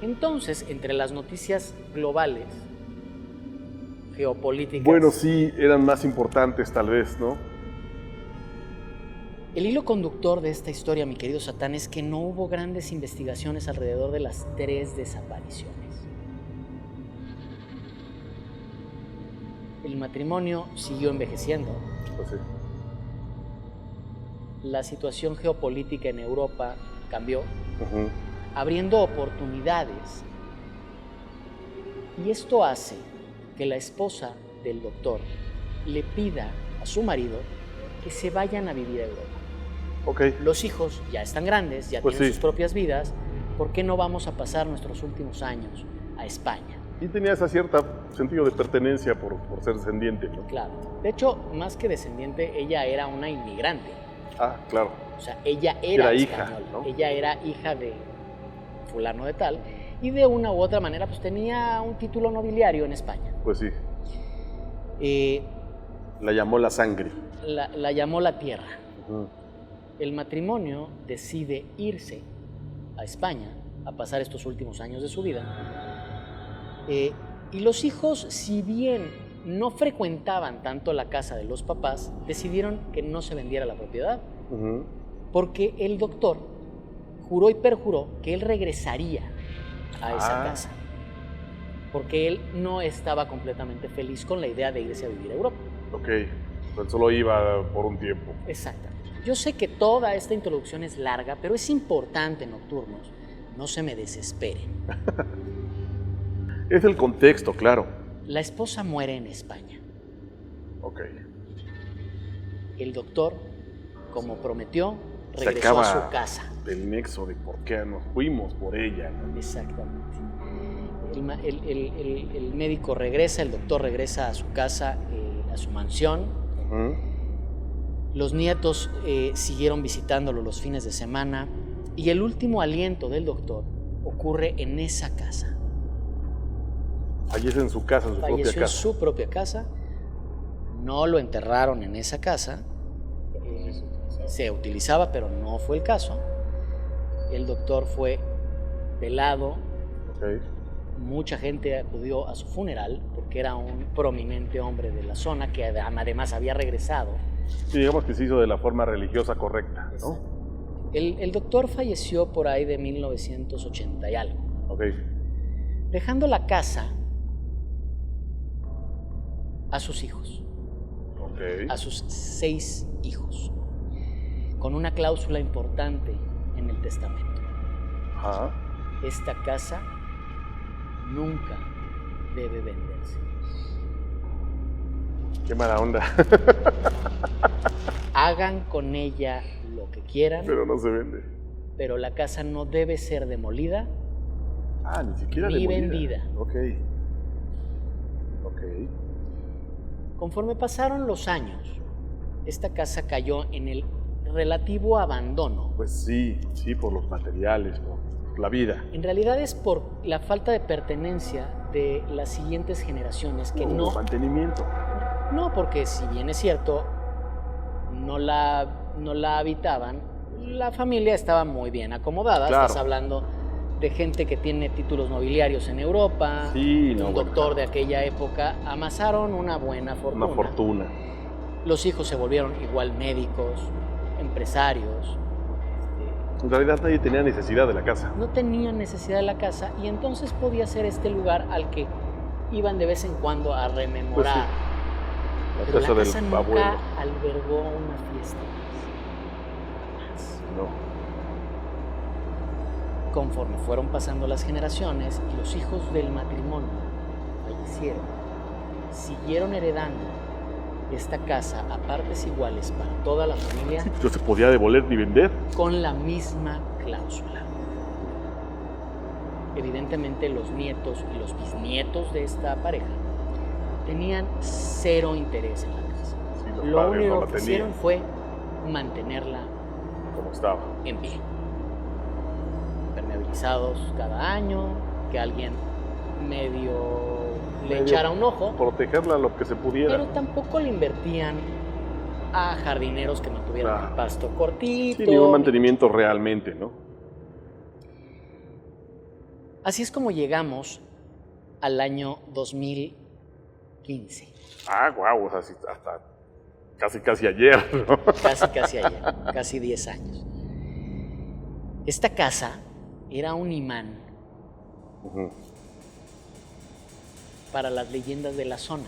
Entonces, entre las noticias globales, geopolíticas, Bueno, sí, eran más importantes tal vez, ¿no? el hilo conductor de esta historia, mi querido Satán, es que no hubo grandes investigaciones alrededor de las 3 desapariciones. El matrimonio siguió envejeciendo. Pues sí. La situación geopolítica en Europa cambió, Ujú. abriendo oportunidades. Y esto hace que la esposa del doctor le pida a su marido que se vayan a vivir a Europa. Ok. Los hijos ya están grandes, ya Pues tienen sí. sus propias vidas. ¿Por qué no vamos a pasar nuestros últimos años a España? Y tenía ese cierto sentido de pertenencia por ser descendiente, ¿no? Claro. De hecho, más que descendiente, ella era una inmigrante. Ah, claro. O sea, ella era Era hija, española. ¿no? Ella era hija de fulano de tal. Y de una u otra manera, pues tenía un título nobiliario en España. Pues sí. Eh, La llamó la sangre. la llamó la tierra. Ujú. El matrimonio decide irse a España a pasar estos últimos años de su vida. Y los hijos, si bien no frecuentaban tanto la casa de los papás, decidieron que no se vendiera la propiedad, Ujú. porque el doctor juró y perjuró que él regresaría a esa Ah. casa, porque él no estaba completamente feliz con la idea de irse a vivir a Europa. Ok. Pues solo iba por un tiempo. Exactamente. Yo sé que toda esta introducción es larga, pero es importante, nocturnos. No se me desesperen. Es el contexto, claro. La esposa muere en España. Ok. El doctor, como prometió, Se regresó a acaba su casa. el nexo de por qué nos fuimos por ella, ¿no? Exactamente. El médico regresa, el doctor regresa a su casa, a su mansión. Ujú. Los nietos siguieron visitándolo los fines de semana y el último aliento del doctor ocurre en esa casa. Fallece en su casa, en su propia Falleció en casa. su propia casa. No lo enterraron en esa casa. Se utilizaba, pero no fue el caso. El doctor fue velado. Ok. Mucha gente acudió a su funeral porque era un prominente hombre de la zona que además había regresado. Sí, digamos que se hizo de la forma religiosa correcta, ¿no? El doctor falleció por ahí de 1980 y algo, Ok. dejando la casa a sus hijos, Ok. a sus 6 hijos, con una cláusula importante en el testamento. Ajá. Esta casa nunca debe venderse. Qué mala onda. Hagan con ella lo que quieran, Pero no se vende. pero la casa no debe ser demolida Ah, ni siquiera ni demolida. vendida. Ok. Ok. Conforme pasaron los años, esta casa cayó en el relativo abandono. Pues sí, sí, por los materiales, por la vida. En realidad es por la falta de pertenencia de las siguientes generaciones que no, Mantenimiento. porque si bien es cierto, no la habitaban, la familia estaba muy bien acomodada. Claro. Estás hablando de gente que tiene títulos nobiliarios en Europa, Sí, no, un bueno, doctor claro. de aquella época, amasaron una buena fortuna. Una fortuna. Los hijos se volvieron igual médicos, empresarios, En realidad nadie tenía necesidad de la casa. no tenían necesidad de la casa y entonces podía ser este lugar al que iban de vez en cuando a rememorar. La Pero casa la casa del nunca abuelo. albergó una fiesta. Jamás. No. Conforme fueron pasando las generaciones y los hijos del matrimonio fallecieron, siguieron heredando esta casa a partes iguales para toda la familia No se podía demoler ni vender. con la misma cláusula. Evidentemente los nietos y los bisnietos de esta pareja tenían cero interés en la casa. Sí, los Lo padres único no la que tenían hicieron fue mantenerla como estaba. en pie. Impermeabilizados cada año, que alguien medio le Medio echara un ojo, Protegerla lo que se pudiera. pero tampoco le invertían a jardineros que mantuvieran Claro. el pasto cortito. Sí, ni un mantenimiento realmente, ¿no? Así es como llegamos al año 2015, Ah, guau, o sea, sí, hasta casi ayer, ¿no? casi ayer, casi 10 años. Esta casa era un imán Ujú. para las leyendas de la zona,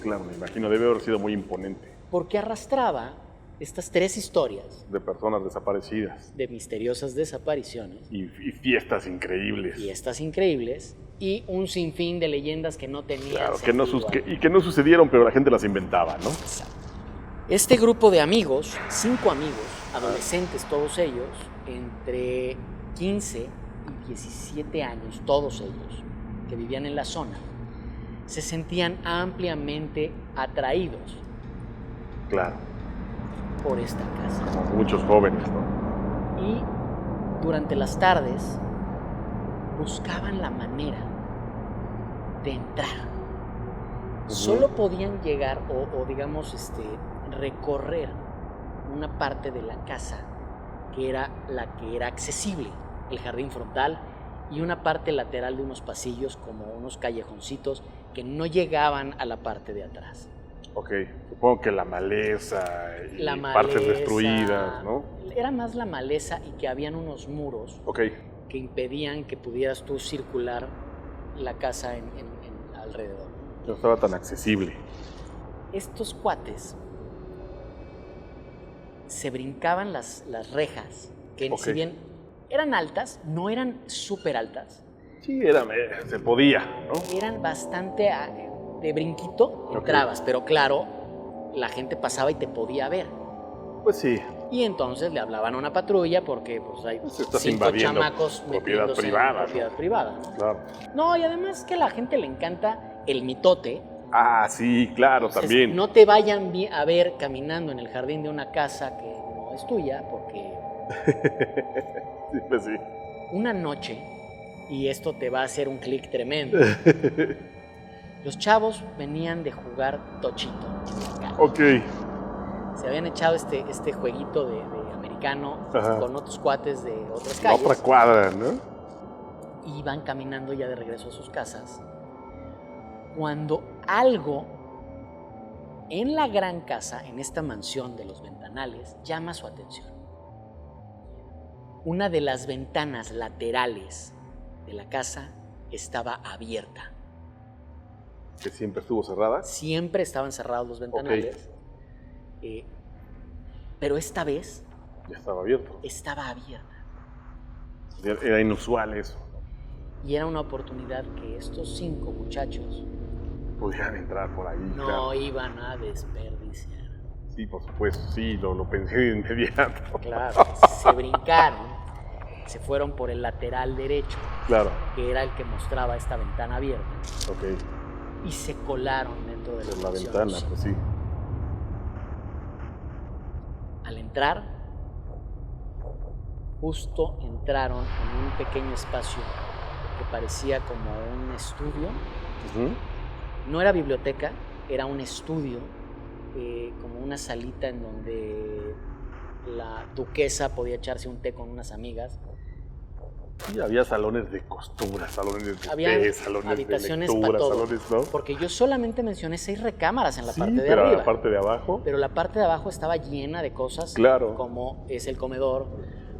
Claro, me imagino, debe haber sido muy imponente. porque arrastraba estas 3 historias De personas desaparecidas de misteriosas desapariciones, y fiestas increíbles. fiestas increíbles y un sinfín de leyendas que no tenían Claro, sentido. que no sucedieron, pero la gente las inventaba, ¿no? Exacto. Este grupo de amigos, 5 amigos, adolescentes todos ellos, entre 15 y 17 años, todos ellos, que vivían en la zona, se sentían ampliamente atraídos Claro, por esta casa. como muchos jóvenes, ¿no? Y durante las tardes buscaban la manera de entrar. Solo podían llegar o digamos recorrer una parte de la casa que era la que era accesible, el jardín frontal, y una parte lateral de unos pasillos como unos callejoncitos que no llegaban a la parte de atrás. Ok, supongo que la maleza y La partes maleza, destruidas, ¿no? Era más la maleza y que habían unos muros Ok, que impedían que pudieras tú circular la casa en alrededor. no estaba tan accesible. Estos cuates se brincaban las rejas, que Ok. si bien eran altas, no eran súper altas, Sí, se podía, ¿no? eran bastante de brinquito, entrabas, pero claro, la gente pasaba y te podía ver. Pues sí, Y entonces le hablaban a una patrulla porque pues, hay Pues estás 5 invadiendo chamacos propiedad metiéndose privada, en propiedad privada. claro. No, y además que a la gente le encanta el mitote Ah, sí, claro, Entonces, también. no te vayan a ver caminando en el jardín de una casa que no es tuya, porque Sí, pues sí. una noche, y esto te va a hacer un clic tremendo, los chavos venían de jugar tochito en la calle. Ok. Se habían echado este jueguito de americano Ajá. con otros cuates de otras La calles. otra cuadra, ¿no? Y iban caminando ya de regreso a sus casas, cuando algo en la gran casa, en esta mansión de los ventanales, llama su atención. Una de las ventanas laterales de la casa estaba abierta. Que siempre estuvo cerrada. Siempre estaban cerrados los ventanales. Pero esta vez Ya estaba abierto. estaba abierta. Era inusual eso. Y era una oportunidad que estos 5 muchachos Podían entrar por ahí. no claro. iban a desperdiciar. Sí, por supuesto, sí, lo pensé de inmediato. Claro, se brincaron, se fueron por el lateral derecho, Claro. que era el que mostraba esta ventana abierta, Ok. y se colaron dentro de Por la habitación. ventana, pues sí. Al entrar, justo entraron en un pequeño espacio que parecía como un estudio. No era biblioteca, era un estudio, como una salita en donde la duquesa podía echarse un té con unas amigas. Sí, había salones de costura, salones de Había té, salones habitaciones de lectura, para todo, salones, ¿no? porque yo solamente mencioné 6 recámaras en la Sí, parte de pero arriba. la parte de abajo. Pero la parte de abajo estaba llena de cosas, Claro. como es el comedor,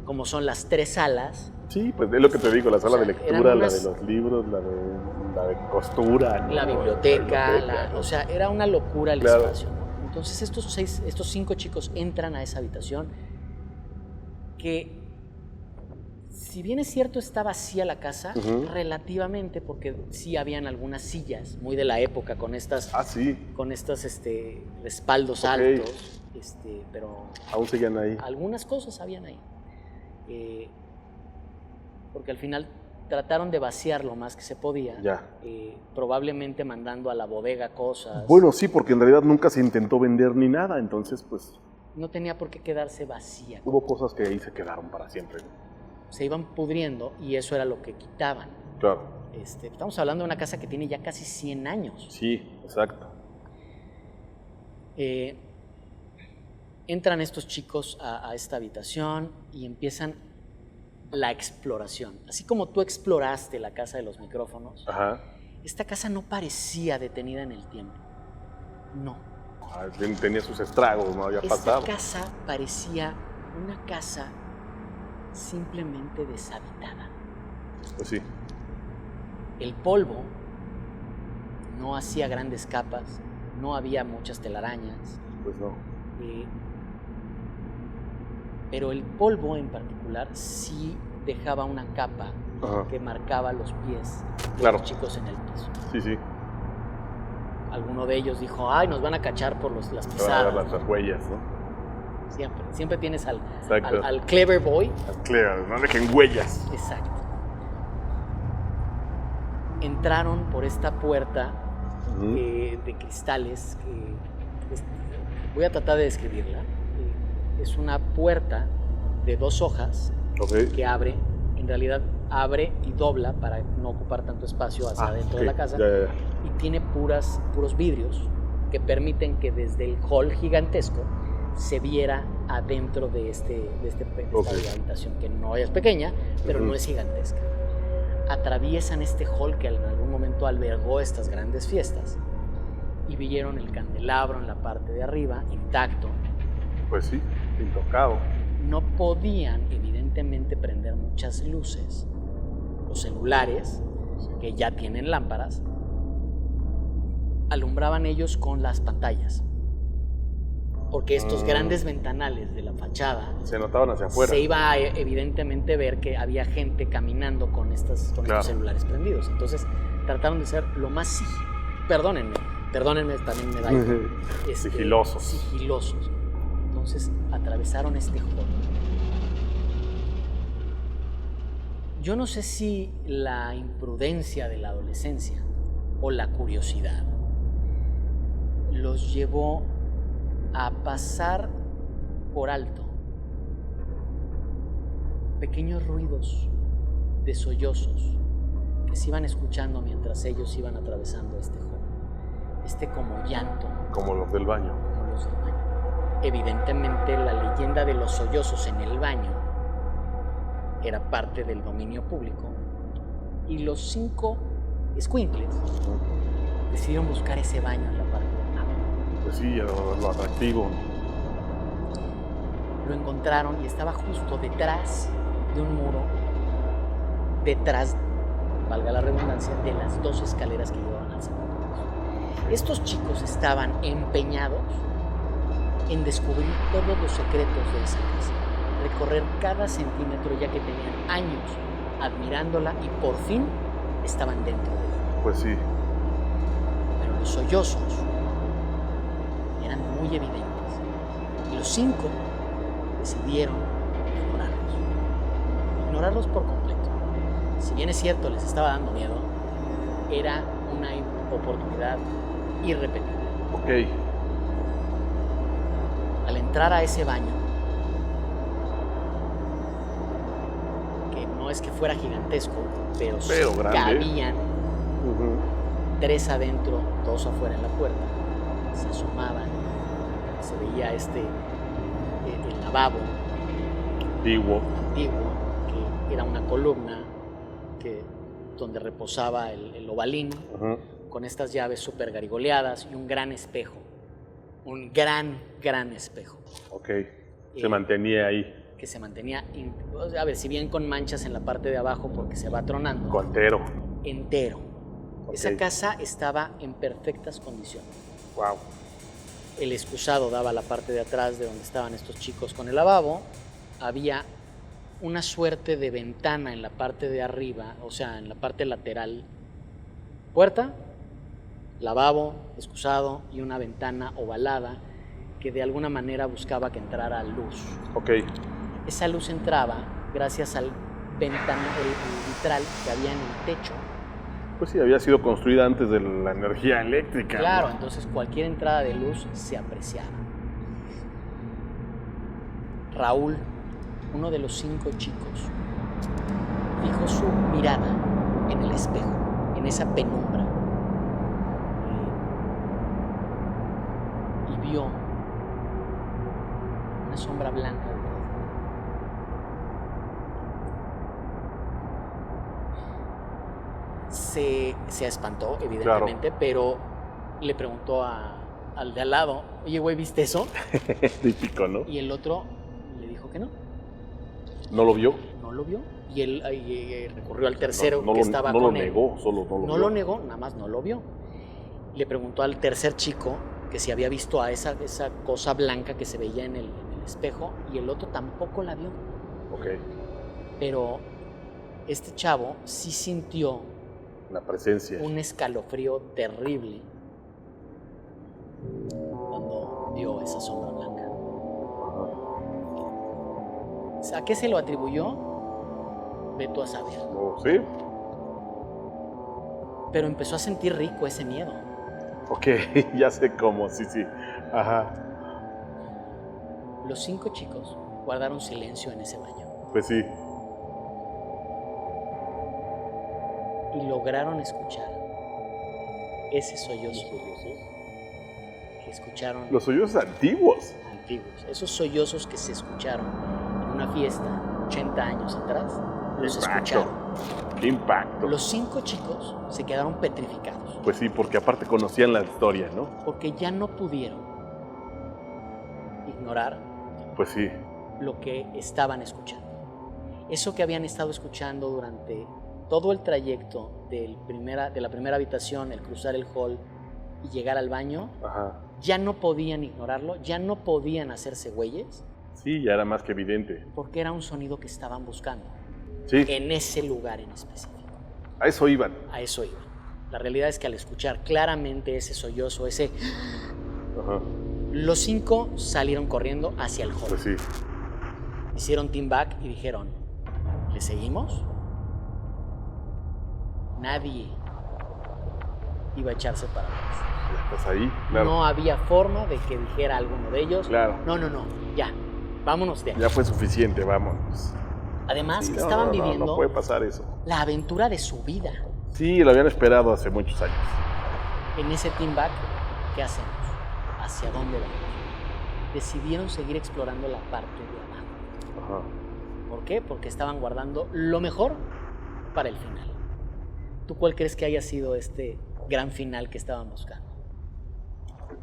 como son las 3 salas, Sí, pues es lo que te digo, la sala de eran lectura, unas- la de los libros, la de costura. ¿no? la biblioteca, ¿no? o sea, era una locura el Claro. espacio. Entonces estos 5 chicos entran a esa habitación que, si bien es cierto, está vacía la casa, relativamente, porque sí habían algunas sillas muy de la época con estas, Ah, sí, respaldos Ok. altos, pero aún seguían ahí. algunas cosas habían ahí. Porque al final trataron de vaciar lo más que se podía, Ya. probablemente mandando a la bodega cosas. Bueno, sí, porque en realidad nunca se intentó vender ni nada, entonces pues No tenía por qué quedarse vacía. hubo cosas que ahí se quedaron para siempre. Se iban pudriendo y eso era lo que quitaban. Claro. Estamos hablando de una casa que tiene ya casi 100 años. Sí, exacto. Entran estos chicos a esta habitación y empiezan la exploración. Así como tú exploraste la casa de los micrófonos, Ajá. esta casa no parecía detenida en el tiempo. No. Ah, tenía sus estragos, no había Esta pasado. casa parecía una casa simplemente deshabitada. Pues sí. El polvo no hacía grandes capas, no había muchas telarañas, Pues no. pero el polvo en particular sí dejaba una capa Ajá. que marcaba los pies de Claro. los chicos en el piso. Sí, sí. Alguno de ellos dijo, ay, nos van a cachar por las Te van a pisadas. dar las huellas, ¿no? Siempre tienes Exacto. al clever boy. Claro, no dejen huellas. Exacto. Entraron por esta puerta de cristales. Voy a tratar de describirla. Es una puerta de 2 hojas Ok. que abre, en realidad abre y dobla para no ocupar tanto espacio hacia adentro de la casa. Ya. Y tiene puros vidrios que permiten que desde el hall gigantesco se viera adentro de esta habitación, que no es pequeña, pero no es gigantesca. Atraviesan este hall que en algún momento albergó estas grandes fiestas y vieron el candelabro en la parte de arriba, intacto. Pues sí, intocado. No podían, evidentemente, prender muchas luces. Los celulares, que ya tienen lámparas, alumbraban ellos con las pantallas. Porque estos grandes ventanales de la fachada Se notaban hacia afuera. se iba a evidentemente ver que había gente caminando con estos celulares prendidos. Entonces trataron de ser lo más perdónenme, también me da Sigilosos. Entonces atravesaron este hall. Yo no sé si la imprudencia de la adolescencia o la curiosidad los llevó a pasar por alto pequeños ruidos de sollozos que se iban escuchando mientras ellos iban atravesando este hall. Como llanto. Como los del baño. Como los del baño. Evidentemente la leyenda de los sollozos en el baño era parte del dominio público y los 5 escuincles decidieron buscar ese baño en la parte de abajo. Pues sí, lo atractivo. Lo encontraron y estaba justo detrás de un muro, detrás, valga la redundancia, de las 2 escaleras que llevaban al segundo piso. Estos chicos estaban empeñados en descubrir todos los secretos de esa casa, recorrer cada centímetro, ya que tenían años admirándola y por fin estaban dentro de ella. Pues sí. Pero los sollozos eran muy evidentes y los 5 decidieron ignorarlos por completo. Si bien es cierto, les estaba dando miedo, era una oportunidad irrepetible. Ok. Al entrar a ese baño, que no es que fuera gigantesco, pero sí grande. Cabían 3 adentro, 2 afuera en la puerta, se asomaban, se veía el lavabo Antiguo, que era una columna donde reposaba el ovalín, con estas llaves súper garigoleadas y un gran espejo. Un gran espejo. Ok, se mantenía ahí. Que se mantenía, a ver, si bien con manchas en la parte de abajo porque se va tronando. Entero. Okay. Esa casa estaba en perfectas condiciones. Wow. El excusado daba a la parte de atrás de donde estaban estos chicos con el lavabo. Había una suerte de ventana en la parte de arriba, o sea, en la parte lateral. Puerta, lavabo, excusado y una ventana ovalada que de alguna manera buscaba que entrara luz. Ok. Esa luz entraba gracias al vitral que había en el techo. Pues sí, había sido construida antes de la energía eléctrica. Claro, ¿no? entonces cualquier entrada de luz se apreciaba. Raúl, uno de los 5 chicos, fijó su mirada en el espejo, en esa penumbra, y vio una sombra blanca. Se espantó, evidentemente, claro. Pero le preguntó al de al lado, oye, güey, ¿viste eso? Típico, ¿no? Y el otro le dijo que no. ¿No lo vio? No lo vio. Y él recurrió al tercero que estaba con él. No lo negó, nada más no lo vio. Le preguntó al tercer chico que si había visto a esa cosa blanca que se veía en el espejo, y el otro tampoco la vio. Ok. Pero este chavo sí sintió la presencia, un escalofrío terrible cuando vio esa sombra blanca. ¿A qué se lo atribuyó? Ve tú a saber. ¿Sí? Pero empezó a sentir rico ese miedo. Ok, ya sé cómo, sí. Ajá. Los 5 chicos guardaron silencio en ese baño. Pues sí. Y lograron escuchar ese sollozo que escucharon. Los sollozos antiguos. Esos sollozos que se escucharon en una fiesta 80 años atrás, los escucharon. ¡Qué impacto! Los 5 chicos se quedaron petrificados. Pues sí, porque aparte conocían la historia, ¿no? Porque ya no pudieron ignorar, pues sí, lo que estaban escuchando. Eso que habían estado escuchando durante todo el trayecto de la primera habitación, el cruzar el hall y llegar al baño, ya no podían ignorarlo, ya no podían hacerse güeyes. Sí, ya era más que evidente. Porque era un sonido que estaban buscando. Sí. En ese lugar en específico. A eso iban. A eso iban. La realidad es que al escuchar claramente ese sollozo, los 5 salieron corriendo hacia el hall. Pues sí. Hicieron team back y dijeron, ¿le seguimos? Nadie iba a echarse para atrás. Ya estás ahí, claro. No había forma de que dijera alguno de ellos, Claro. no, ya, vámonos de aquí. Ya fue suficiente, vámonos. Además Sí, que no, estaban no, viviendo no puede pasar eso. la aventura de su vida. Sí, lo habían esperado hace muchos años. En ese team back, ¿qué hacemos? ¿Hacia dónde vamos? Decidieron seguir explorando la parte de abajo. Ajá. ¿Por qué? Porque estaban guardando lo mejor para el final. ¿Tú cuál crees que haya sido este gran final que estaban buscando?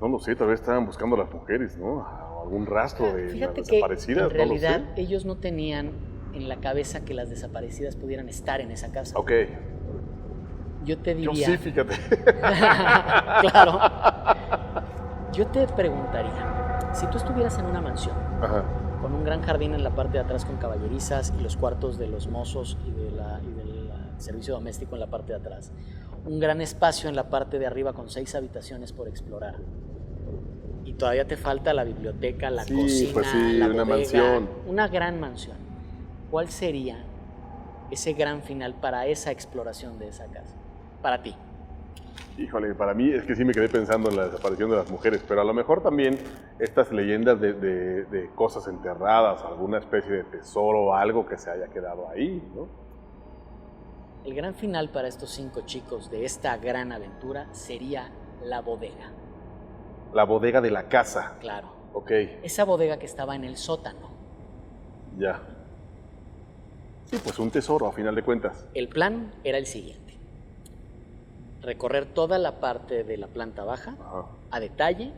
No lo sé, tal vez estaban buscando a las mujeres, ¿no? O algún rastro de Fíjate las que desaparecidas, en realidad no lo sé. ellos no tenían en la cabeza que las desaparecidas pudieran estar en esa casa. Ok. Yo te Yo diría... sí, fíjate. Claro. Yo te preguntaría, si tú estuvieras en una mansión, Ajá. con un gran jardín en la parte de atrás con caballerizas y los cuartos de los mozos y del servicio doméstico en la parte de atrás, un gran espacio en la parte de arriba con 6 habitaciones por explorar, y todavía te falta la biblioteca, la Sí, cocina, pues sí, la una bodega, mansión. una gran mansión. ¿Cuál sería ese gran final para esa exploración de esa casa? Para ti. Híjole, para mí es que sí me quedé pensando en la desaparición de las mujeres, pero a lo mejor también estas leyendas de cosas enterradas, alguna especie de tesoro o algo que se haya quedado ahí, ¿no? El gran final para estos 5 chicos de esta gran aventura sería la bodega. La bodega de la casa. Claro. Ok, Esa bodega que estaba en el sótano. ya. Sí, pues un tesoro a final de cuentas. El plan era el siguiente. Recorrer toda la parte de la planta baja Ajá. a detalle,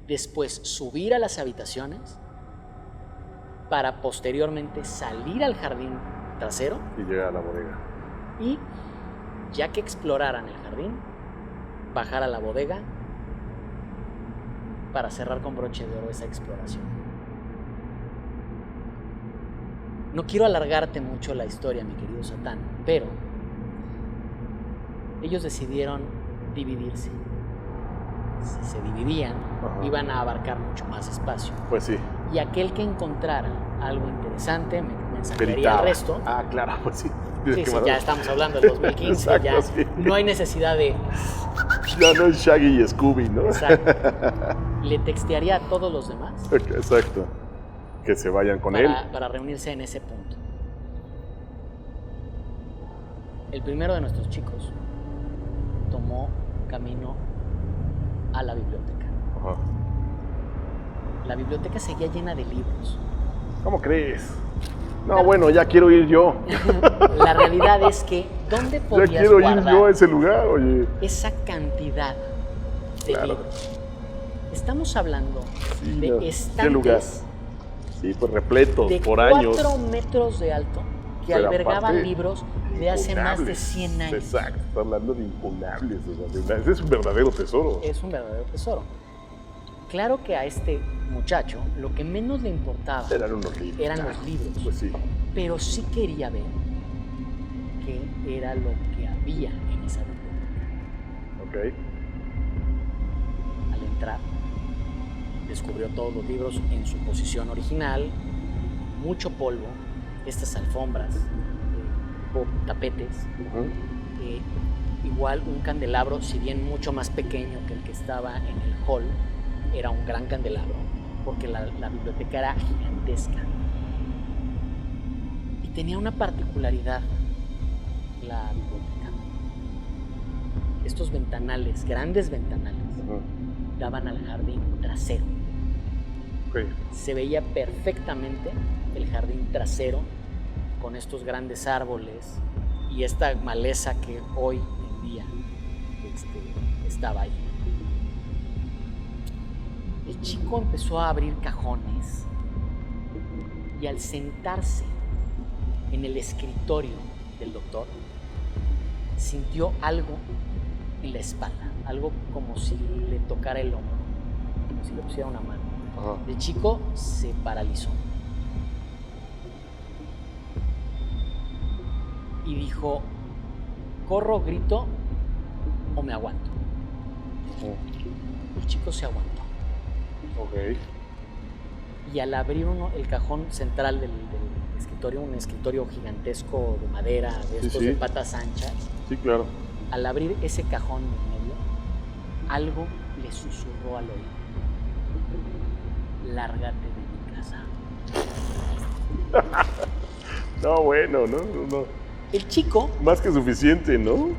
después subir a las habitaciones para posteriormente salir al jardín trasero Y llega a la bodega. y, ya que exploraran el jardín, bajar a la bodega para cerrar con broche de oro esa exploración. No quiero alargarte mucho la historia, mi querido Satán, pero ellos decidieron dividirse. Si se dividían, Ajá. iban a abarcar mucho más espacio. Pues sí. Y aquel que encontrara algo interesante me mensajearía Gritaba. al resto. Ah, claro, pues sí. Sí, ya estamos hablando del 2015, Exacto, ya sí. no hay necesidad de... Ya no es Shaggy y Scooby, ¿no? Exacto. Le textearía a todos los demás Exacto. Que se vayan con él. para reunirse en ese punto. El primero de nuestros chicos tomó camino a la biblioteca. Ajá. La biblioteca seguía llena de libros. ¿Cómo crees? No, bueno, ya quiero ir yo. La realidad es que, ¿dónde Ya podías quiero ir guardar yo a ese lugar, oye. esa cantidad de Claro. libros? Estamos hablando Sí, de no, ¿qué lugar? estantes Sí, pues repletos de por 4 años. metros de alto que Pero albergaban aparte, libros de hace más de incunables. 100 años. Exacto, está hablando de incunables. O sea, ese es un verdadero tesoro. Es un verdadero tesoro. Claro que a este muchacho lo que menos le importaba Eran unos libros. eran los libros, Pues sí. pero sí quería ver qué era lo que había en esa biblioteca. Ok. Al entrar, descubrió todos los libros en su posición original, mucho polvo, estas alfombras, tapetes, Ujú. igual un candelabro, si bien mucho más pequeño que el que estaba en el hall, era un gran candelabro, porque la biblioteca era gigantesca. Y tenía una particularidad la biblioteca. Estos ventanales, grandes ventanales, Ujú. daban al jardín trasero. Ok. Se veía perfectamente el jardín trasero con estos grandes árboles y esta maleza que hoy en día estaba ahí. El chico empezó a abrir cajones y al sentarse en el escritorio del doctor, sintió algo en la espalda, algo como si le tocara el hombro, como si le pusiera una mano. Ajá. El chico se paralizó y dijo, ¿corro, grito o me aguanto? Ujú. El chico se aguantó. Ok. Y al abrir el cajón central del escritorio, un escritorio gigantesco de madera, de Sí, estos sí. de patas anchas, Sí, claro. al abrir ese cajón en medio, algo le susurró al oído. Lárgate de mi casa. No, bueno, no. El chico Más que suficiente, ¿no?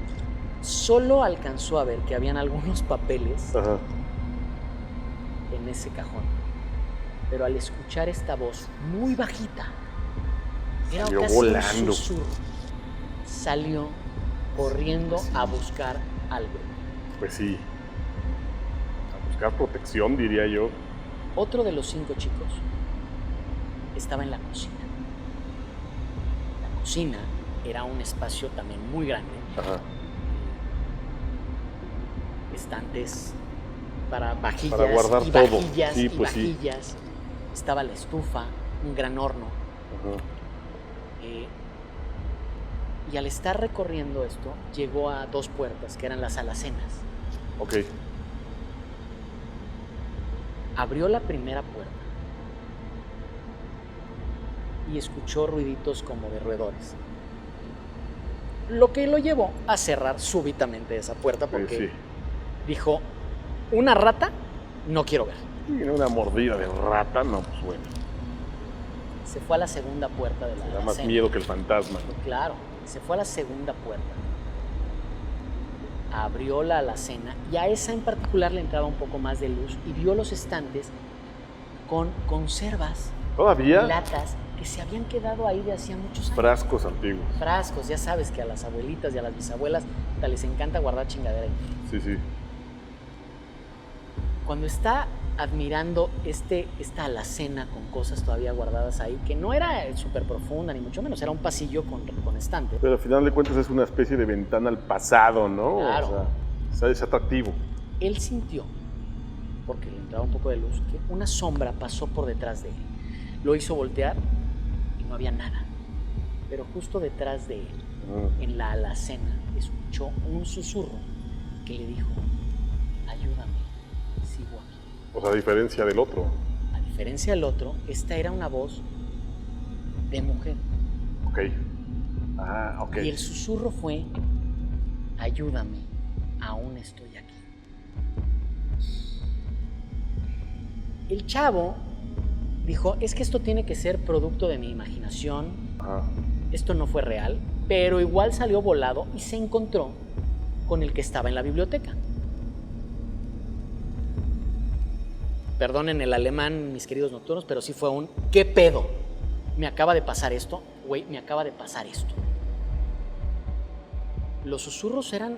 solo alcanzó a ver que habían algunos papeles Ajá. en ese cajón. Pero al escuchar esta voz muy bajita, era Salió casi volando. un susurro, salió corriendo a buscar algo. Pues sí. A buscar protección, diría yo. Otro de los 5 chicos estaba en la cocina. La cocina era un espacio también muy grande. Ajá. Estantes para vajillas Para guardar y todo. vajillas Sí, y pues sí. vajillas. Estaba la estufa, un gran horno. Ajá. Y al estar recorriendo esto, llegó a 2 puertas que eran las alacenas. Ok. Abrió la primera puerta y escuchó ruiditos como de roedores. Lo que lo llevó a cerrar súbitamente esa puerta porque Sí. dijo, una rata no quiero ver. Y una mordida de rata, no, pues bueno. Se fue a la segunda puerta de la Da más alacena. miedo que el fantasma, ¿no? Claro, se fue a la segunda puerta. Abrió la alacena y a esa en particular le entraba un poco más de luz y vio los estantes con conservas, ¿Todavía? latas que se habían quedado ahí de hacía muchos años. Frascos antiguos. Frascos, ya sabes que a las abuelitas y a las bisabuelas les encanta guardar chingadera ahí. Sí, sí. Cuando está admirando esta alacena con cosas todavía guardadas ahí, que no era súper profunda ni mucho menos, era un pasillo con estantes. Pero al final de cuentas es una especie de ventana al pasado, ¿no? Claro. O sea, es atractivo. Él sintió, porque le entraba un poco de luz, que una sombra pasó por detrás de él. Lo hizo voltear y no había nada. Pero justo detrás de él, en la alacena, escuchó un susurro que le dijo, ayúdame, sigo aquí. O sea, a diferencia del otro. A diferencia del otro, esta era una voz de mujer. Ok. Ah, ok. Y el susurro fue, ayúdame, aún estoy aquí. El chavo dijo, es que esto tiene que ser producto de mi imaginación, Ajá. esto no fue real, pero igual salió volado y se encontró con el que estaba en la biblioteca. Perdonen el alemán, mis queridos nocturnos, pero sí fue un ¿qué pedo? Me acaba de pasar esto, güey, me acaba de pasar esto. Los susurros eran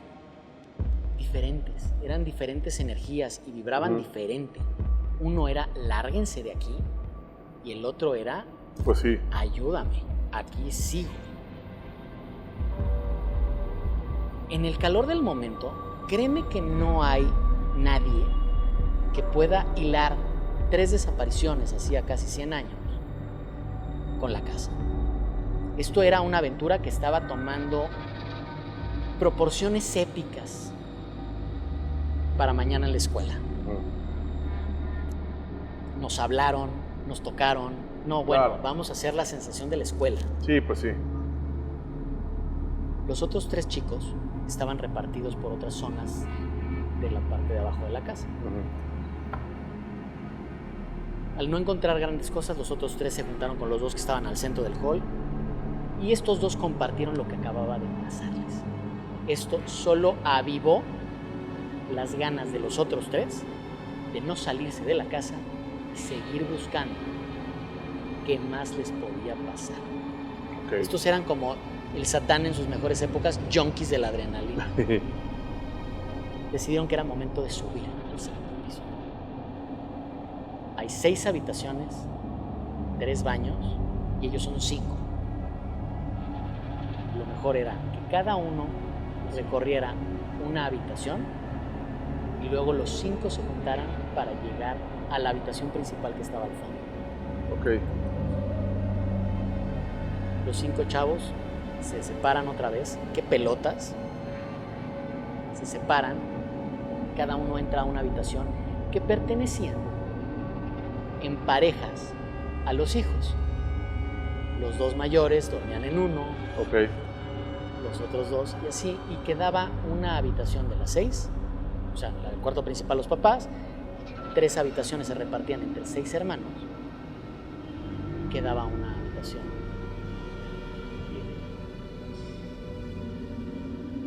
diferentes energías y vibraban diferente. Uno era lárguense de aquí y el otro era Pues sí. ayúdame, aquí sigo. En el calor del momento, créeme que no hay nadie que pueda hilar 3 desapariciones hacía casi 100 años con la casa. Esto era una aventura que estaba tomando proporciones épicas para mañana en la escuela. Nos hablaron, nos tocaron. No, bueno, Claro. vamos a hacer la sensación de la escuela. Sí, pues sí. Los otros 3 chicos estaban repartidos por otras zonas de la parte de abajo de la casa. Al no encontrar grandes cosas, los otros 3 se juntaron con los 2 que estaban al centro del hall y estos 2 compartieron lo que acababa de pasarles. Esto solo avivó las ganas de los otros 3 de no salirse de la casa y seguir buscando qué más les podía pasar. Okay. Estos eran como el Satán en sus mejores épocas, junkies de la adrenalina. Decidieron que era momento de subir al segundo piso. Hay 6 habitaciones, 3 baños y ellos son 5. Lo mejor era que cada uno recorriera una habitación y luego los 5 se juntaran para llegar a la habitación principal que estaba al fondo. Ok. Los 5 chavos se separan otra vez. ¡Qué pelotas! Se separan. Cada uno entra a una habitación que pertenecían en parejas a los hijos. Los 2 mayores dormían en uno, Ok. los otros 2 y así. Y quedaba una habitación de las 6 o sea, el cuarto principal los papás, 3 habitaciones se repartían entre 6 hermanos, quedaba una habitación libre.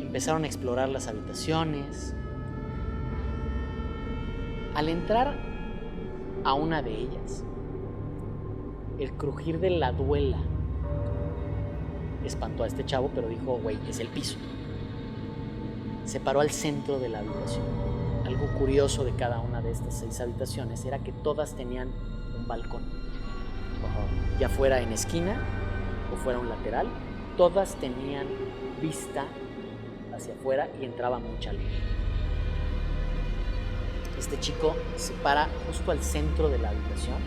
Empezaron a explorar las habitaciones. Al entrar a una de ellas, el crujir de la duela espantó a este chavo, pero dijo, güey, es el piso. Se paró al centro de la habitación. Algo curioso de cada una de estas 6 habitaciones era que todas tenían un balcón. Ya fuera en esquina o fuera un lateral, todas tenían vista hacia afuera y entraba mucha luz. Este chico se para justo al centro de la habitación,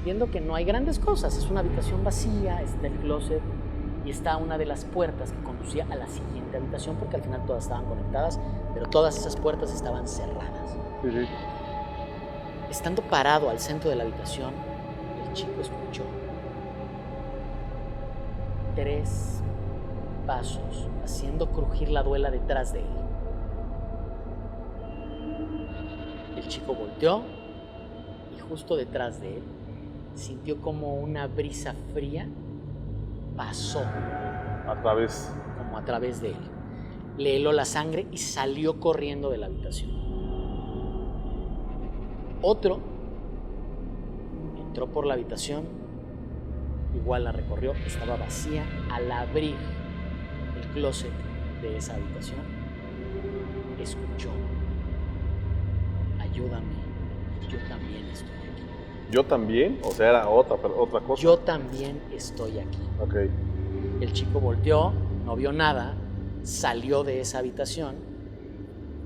viendo que no hay grandes cosas. Es una habitación vacía, está el closet y está una de las puertas que conducía a la siguiente habitación, porque al final todas estaban conectadas, pero todas esas puertas estaban cerradas. Sí. Estando parado al centro de la habitación, el chico escuchó 3 pasos haciendo crujir la duela detrás de él. El chico volteó y justo detrás de él sintió como una brisa fría pasó A través. como a través de él. Le heló la sangre y salió corriendo de la habitación. Otro entró por la habitación, igual la recorrió, estaba vacía. Al abrir el closet de esa habitación, escuchó: ayúdame, yo también estoy aquí. ¿Yo también? O sea, era otra cosa. Yo también estoy aquí. Ok. El chico volteó, no vio nada, salió de esa habitación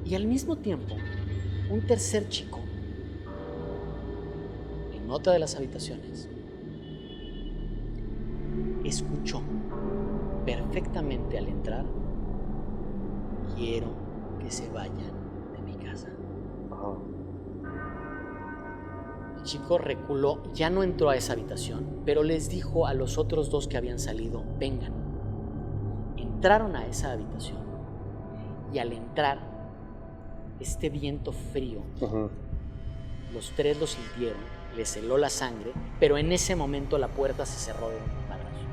y al mismo tiempo un tercer chico en otra de las habitaciones escuchó perfectamente al entrar: quiero que se vayan de mi casa. Ajá. El chico reculó, ya no entró a esa habitación, pero les dijo a los otros 2 que habían salido: vengan. Entraron a esa habitación y al entrar, este viento frío, Ajá. los 3 lo sintieron, les heló la sangre, pero en ese momento la puerta se cerró de un madrazo.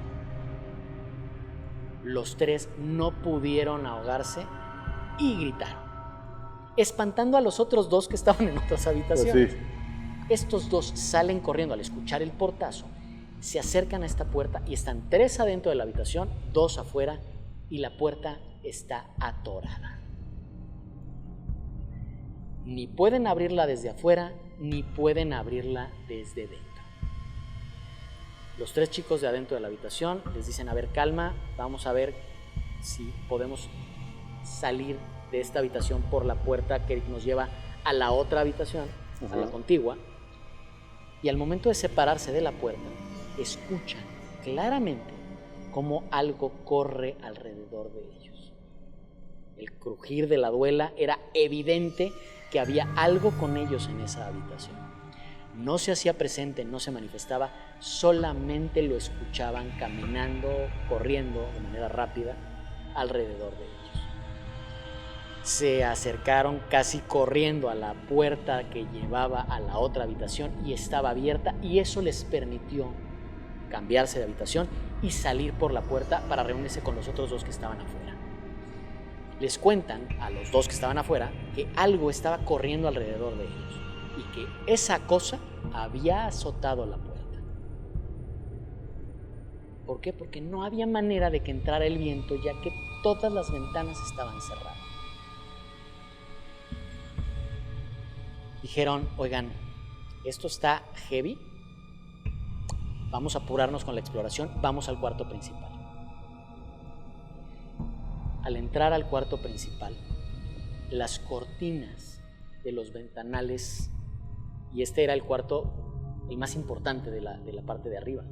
Los 3 no pudieron ahogarse y gritaron, espantando a los otros 2 que estaban en otras habitaciones. Sí. Estos 2 salen corriendo al escuchar el portazo, se acercan a esta puerta y están 3 adentro de la habitación, 2 afuera, y la puerta está atorada. Ni pueden abrirla desde afuera, ni pueden abrirla desde dentro. Los 3 chicos de adentro de la habitación les dicen: a ver, calma, vamos a ver si podemos salir de esta habitación por la puerta que nos lleva a la otra habitación, a la contigua. Y al momento de separarse de la puerta, escuchan claramente cómo algo corre alrededor de ellos. El crujir de la duela era evidente que había algo con ellos en esa habitación. No se hacía presente, no se manifestaba, solamente lo escuchaban caminando, corriendo de manera rápida alrededor de ellos. Se acercaron casi corriendo a la puerta que llevaba a la otra habitación y estaba abierta, y eso les permitió cambiarse de habitación y salir por la puerta para reunirse con los otros 2 que estaban afuera. Les cuentan a los 2 que estaban afuera que algo estaba corriendo alrededor de ellos y que esa cosa había azotado la puerta. ¿Por qué? Porque no había manera de que entrara el viento, ya que todas las ventanas estaban cerradas. Dijeron: oigan, esto está heavy, vamos a apurarnos con la exploración, vamos al cuarto principal. Al entrar al cuarto principal, las cortinas de los ventanales, y este era el cuarto, el más importante de la parte de arriba.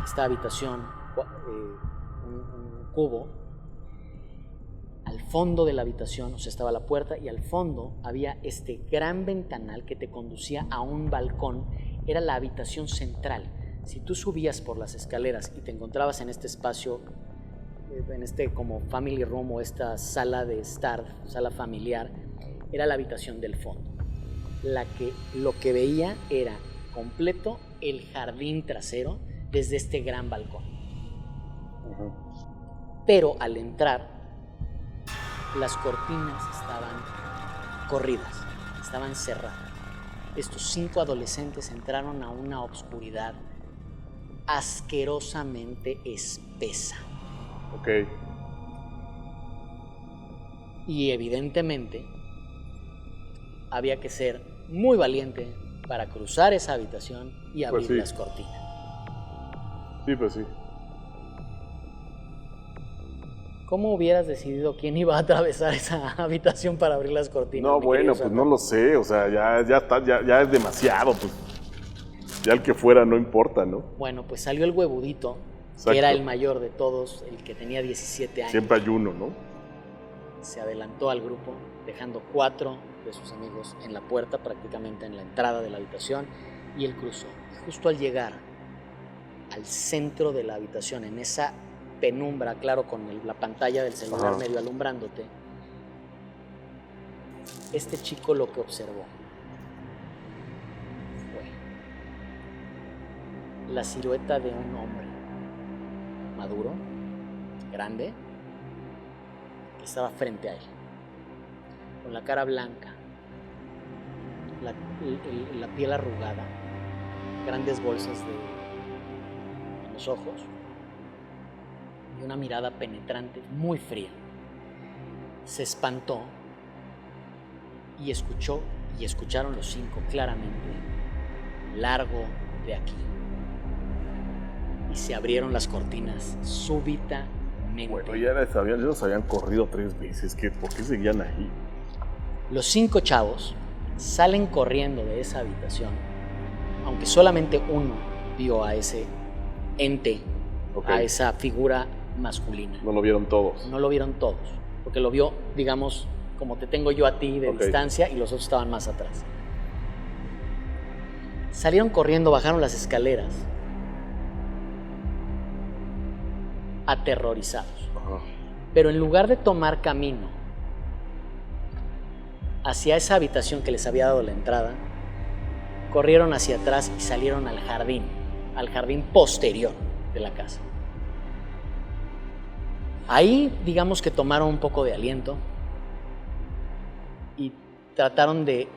Esta habitación, un cubo, al fondo de la habitación, o sea, estaba la puerta y al fondo había este gran ventanal que te conducía a un balcón. Era la habitación central. Si tú subías por las escaleras y te encontrabas en este espacio, en este como family room o esta sala de estar, sala familiar, era la habitación del fondo, lo que veía era completo el jardín trasero desde este gran balcón. Pero al entrar, las cortinas estaban corridas, estaban cerradas. Estos 5 adolescentes entraron a una oscuridad asquerosamente espesa. Ok. Y evidentemente había que ser muy valiente para cruzar esa habitación y abrir Pues sí. las cortinas. Sí, pues sí. ¿Cómo hubieras decidido quién iba a atravesar esa habitación para abrir las cortinas? No, bueno, pues no lo sé, o sea, ya es demasiado, pues. Ya el que fuera no importa, ¿no? Bueno, pues salió el huevudito, Exacto. que era el mayor de todos, el que tenía 17 años. Siempre hay uno, ¿no? Se adelantó al grupo, dejando 4 de sus amigos en la puerta, prácticamente en la entrada de la habitación, y él cruzó. Y justo al llegar al centro de la habitación, en esa penumbra, claro, con la pantalla del celular medio alumbrándote, este chico lo que observó fue la silueta de un hombre maduro, grande, que estaba frente a él, con la cara blanca, la piel arrugada, grandes bolsas en los ojos y una mirada penetrante, muy fría. Se espantó y escucharon los 5 claramente: largo de aquí. Y se abrieron las cortinas súbitamente. Bueno, ya los habían corrido 3 veces, ¿por qué seguían ahí? Los 5 chavos salen corriendo de esa habitación, aunque solamente uno vio a ese ente, a esa figura masculina. No lo vieron todos. No lo vieron todos, porque lo vio, digamos, como te tengo yo a ti de distancia, y los otros estaban más atrás. Salieron corriendo, bajaron las escaleras, aterrorizados. Pero en lugar de tomar camino hacia esa habitación que les había dado la entrada, corrieron hacia atrás y salieron al jardín posterior de la casa. Ahí, digamos que tomaron un poco de aliento y trataron de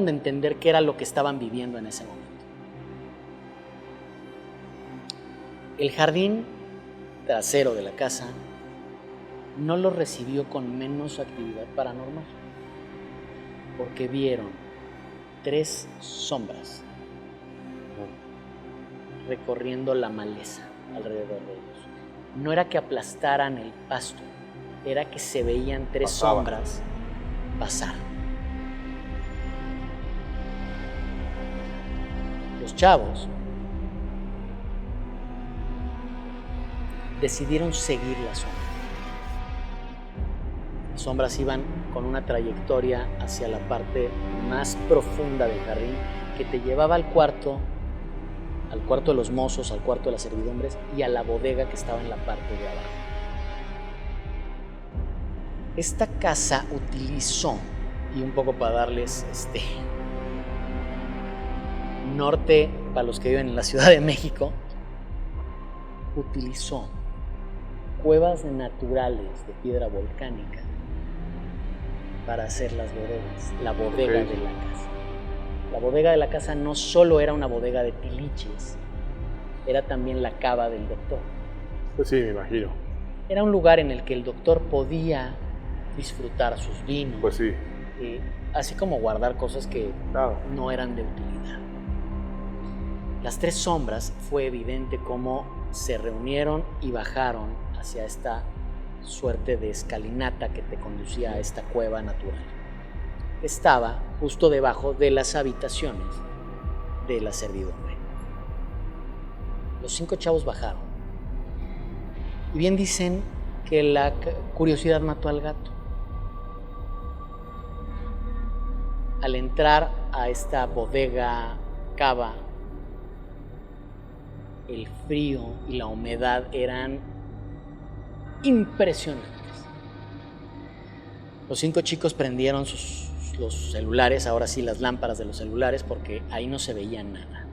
entender qué era lo que estaban viviendo en ese momento. El jardín trasero de la casa no los recibió con menos actividad paranormal, porque vieron 3 sombras recorriendo la maleza alrededor de ellos. No era que aplastaran el pasto, era que se veían 3 sombras pasar. Los chavos decidieron seguir las sombras. Las sombras iban con una trayectoria hacia la parte más profunda del jardín, que te llevaba al cuarto de los mozos, al cuarto de las servidumbres y a la bodega que estaba en la parte de abajo. Esta casa utilizó, y un poco para darles norte para los que viven en la Ciudad de México, utilizó cuevas naturales de piedra volcánica para hacer las bodegas, la bodega de la casa. La bodega de la casa no solo era una bodega de tiliches, era también la cava del doctor. Pues sí, me imagino. Era un lugar en el que el doctor podía disfrutar sus vinos, pues sí, así como guardar cosas que no eran de utilidad. Las 3 sombras fue evidente cómo se reunieron y bajaron hacia esta suerte de escalinata que te conducía a esta cueva natural. Estaba justo debajo de las habitaciones de la servidumbre. Los 5 chavos bajaron. Y bien dicen que la curiosidad mató al gato. Al entrar a esta bodega cava, el frío y la humedad eran impresionantes. Los 5 chicos prendieron los celulares, ahora sí las lámparas de los celulares, porque ahí no se veía nada.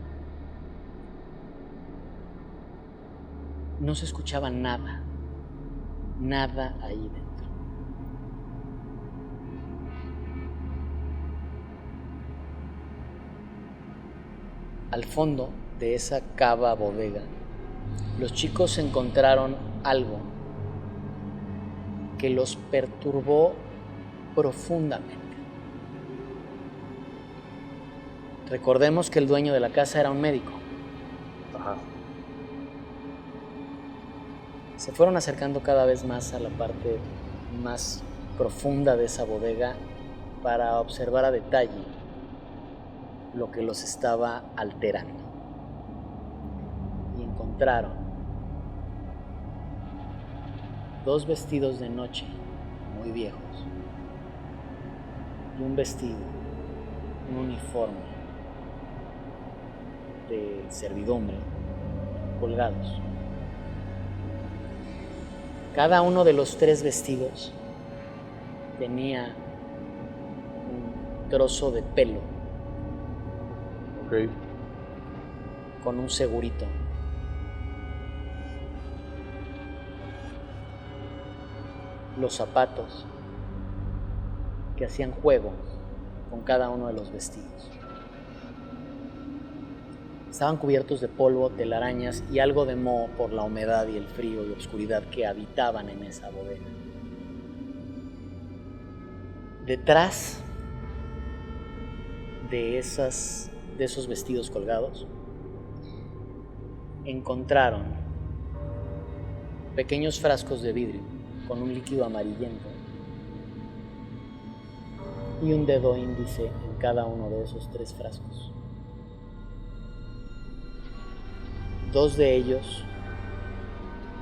No se escuchaba nada, nada ahí dentro. Al fondo de esa cava bodega, los chicos encontraron algo que los perturbó profundamente. Recordemos que el dueño de la casa era un médico. Ajá. Se fueron acercando cada vez más a la parte más profunda de esa bodega para observar a detalle lo que los estaba alterando. Y encontraron 2 vestidos de noche muy viejos y un vestido, un uniforme de servidumbre colgados. Cada uno de los 3 vestidos tenía un trozo de pelo Ok. con un segurito. Los zapatos que hacían juego con cada uno de los vestidos. Estaban cubiertos de polvo, telarañas y algo de moho por la humedad y el frío y oscuridad que habitaban en esa bodega. Detrás de esos vestidos colgados, encontraron pequeños frascos de vidrio con un líquido amarillento y un dedo índice en cada uno de esos 3 frascos. 2 de ellos,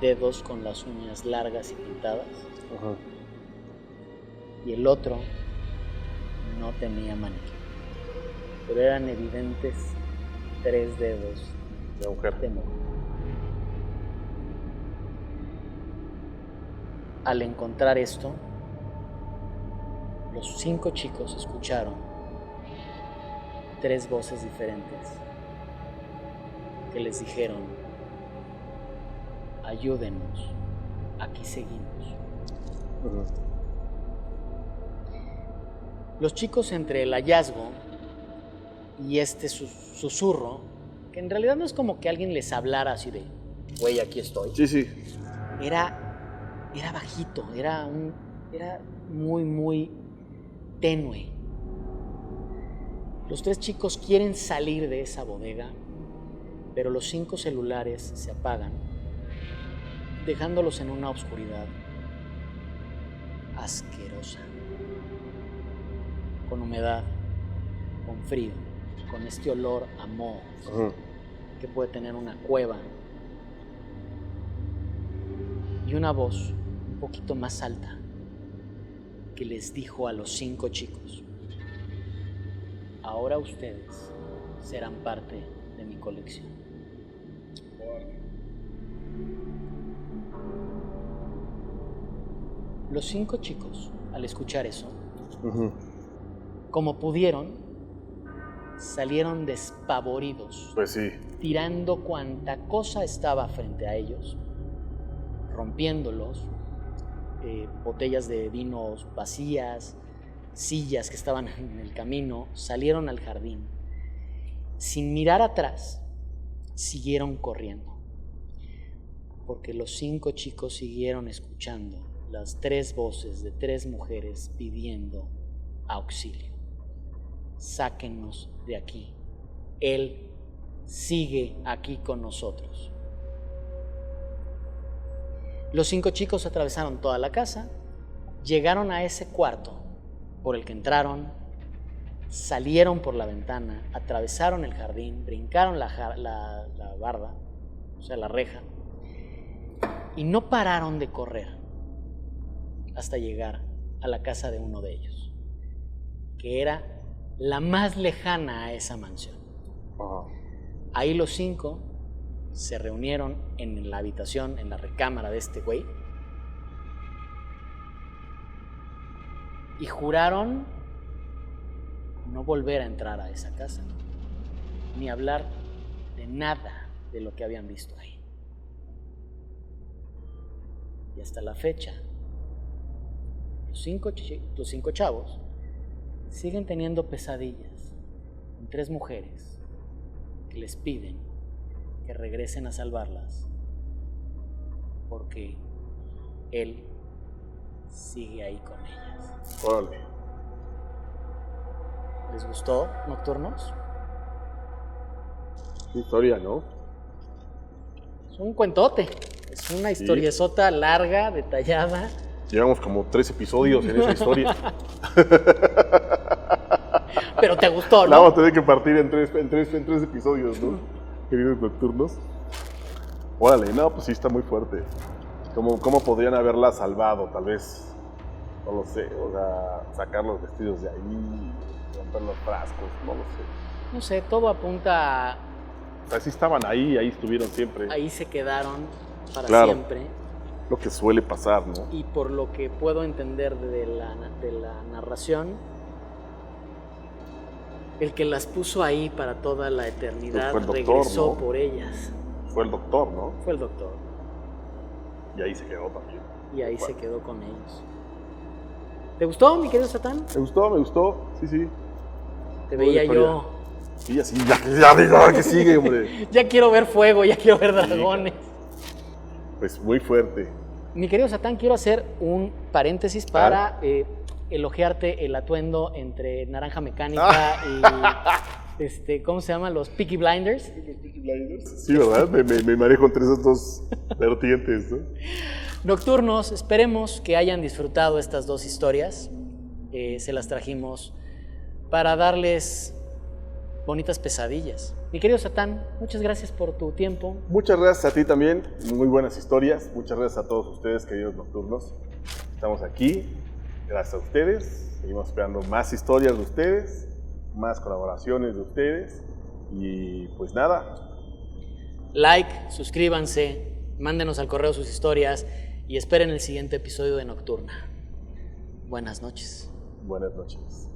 dedos con las uñas largas y pintadas, Ajá. y el otro no tenía maniquí, pero eran evidentes 3 dedos De mujer. de mujer. Al encontrar esto, los 5 chicos escucharon 3 voces diferentes que les dijeron: ayúdenos, aquí seguimos. Ajá. Los chicos, entre el hallazgo y este susurro, que en realidad no es como que alguien les hablara así de, güey, aquí estoy. Sí, sí. Era bajito, era muy, muy tenue. Los 3 chicos quieren salir de esa bodega, pero los 5 celulares se apagan, dejándolos en una oscuridad asquerosa, con humedad, con frío, con este olor a moho Ajá. que puede tener una cueva, y una voz un poquito más alta que les dijo a los 5 chicos: ahora ustedes serán parte de mi colección. Los 5 chicos, al escuchar eso, Ajá. como pudieron, salieron despavoridos, Pues sí. tirando cuanta cosa estaba frente a ellos, rompiéndolos, botellas de vino vacías, sillas que estaban en el camino. Salieron al jardín. Sin mirar atrás, siguieron corriendo, porque los 5 chicos siguieron escuchando las 3 voces de 3 mujeres pidiendo auxilio. Sáquennos de aquí. Él sigue aquí con nosotros. Los 5 chicos atravesaron toda la casa, llegaron a ese cuarto por el que entraron, salieron por la ventana, atravesaron el jardín, brincaron la barda, o sea, la reja, y no pararon de correr hasta llegar a la casa de uno de ellos, que era la más lejana a esa mansión. Ajá. Ahí los 5 se reunieron en la habitación, en la recámara de este güey, y juraron no volver a entrar a esa casa, ni hablar de nada de lo que habían visto ahí. Y hasta la fecha, los cinco chavos siguen teniendo pesadillas en 3 mujeres que les piden que regresen a salvarlas porque él sigue ahí con ellas. Órale. ¿Les gustó Nocturnos? Qué historia, ¿no? Es un cuentote, es una historiezota larga, detallada. Llevamos como 3 episodios en esa historia. Pero te gustó, ¿no? La vamos a tener que partir en tres episodios, ¿no? Queridos Nocturnos. Órale, no, pues sí está muy fuerte. ¿Cómo podrían haberla salvado? Tal vez, no lo sé, o sea, sacar los vestidos de ahí, romper los frascos, no lo sé. No sé, todo apunta a... O sea, sí estaban ahí estuvieron siempre. Ahí se quedaron para Claro. siempre. Lo que suele pasar, ¿no? Y por lo que puedo entender de la narración, el que las puso ahí para toda la eternidad Pues fue el doctor, regresó ¿no? por ellas. Fue el doctor, ¿no? Fue el doctor. Y ahí se quedó también. Y ahí se quedó con ellos. ¿Te gustó, mi querido Satán? Me gustó, sí, sí. Te Buena veía historia. yo. Sí, así, ya que sigue, hombre. Ya quiero ver fuego, ya quiero ver dragones. Pues muy fuerte. Mi querido Satán, quiero hacer un paréntesis para elogiarte el atuendo entre Naranja Mecánica y ¿cómo se llaman? Los Peaky Blinders. Sí, ¿verdad? Me manejo entre esos dos vertientes, ¿no? Nocturnos, esperemos que hayan disfrutado estas 2 historias. Se las trajimos para darles bonitas pesadillas. Mi querido Satán, muchas gracias por tu tiempo. Muchas gracias a ti también, muy buenas historias. Muchas gracias a todos ustedes, queridos Nocturnos. Estamos aquí, gracias a ustedes. Seguimos esperando más historias de ustedes, más colaboraciones de ustedes. Y pues nada. Like, suscríbanse, mándenos al correo sus historias y esperen el siguiente episodio de Nocturna. Buenas noches. Buenas noches.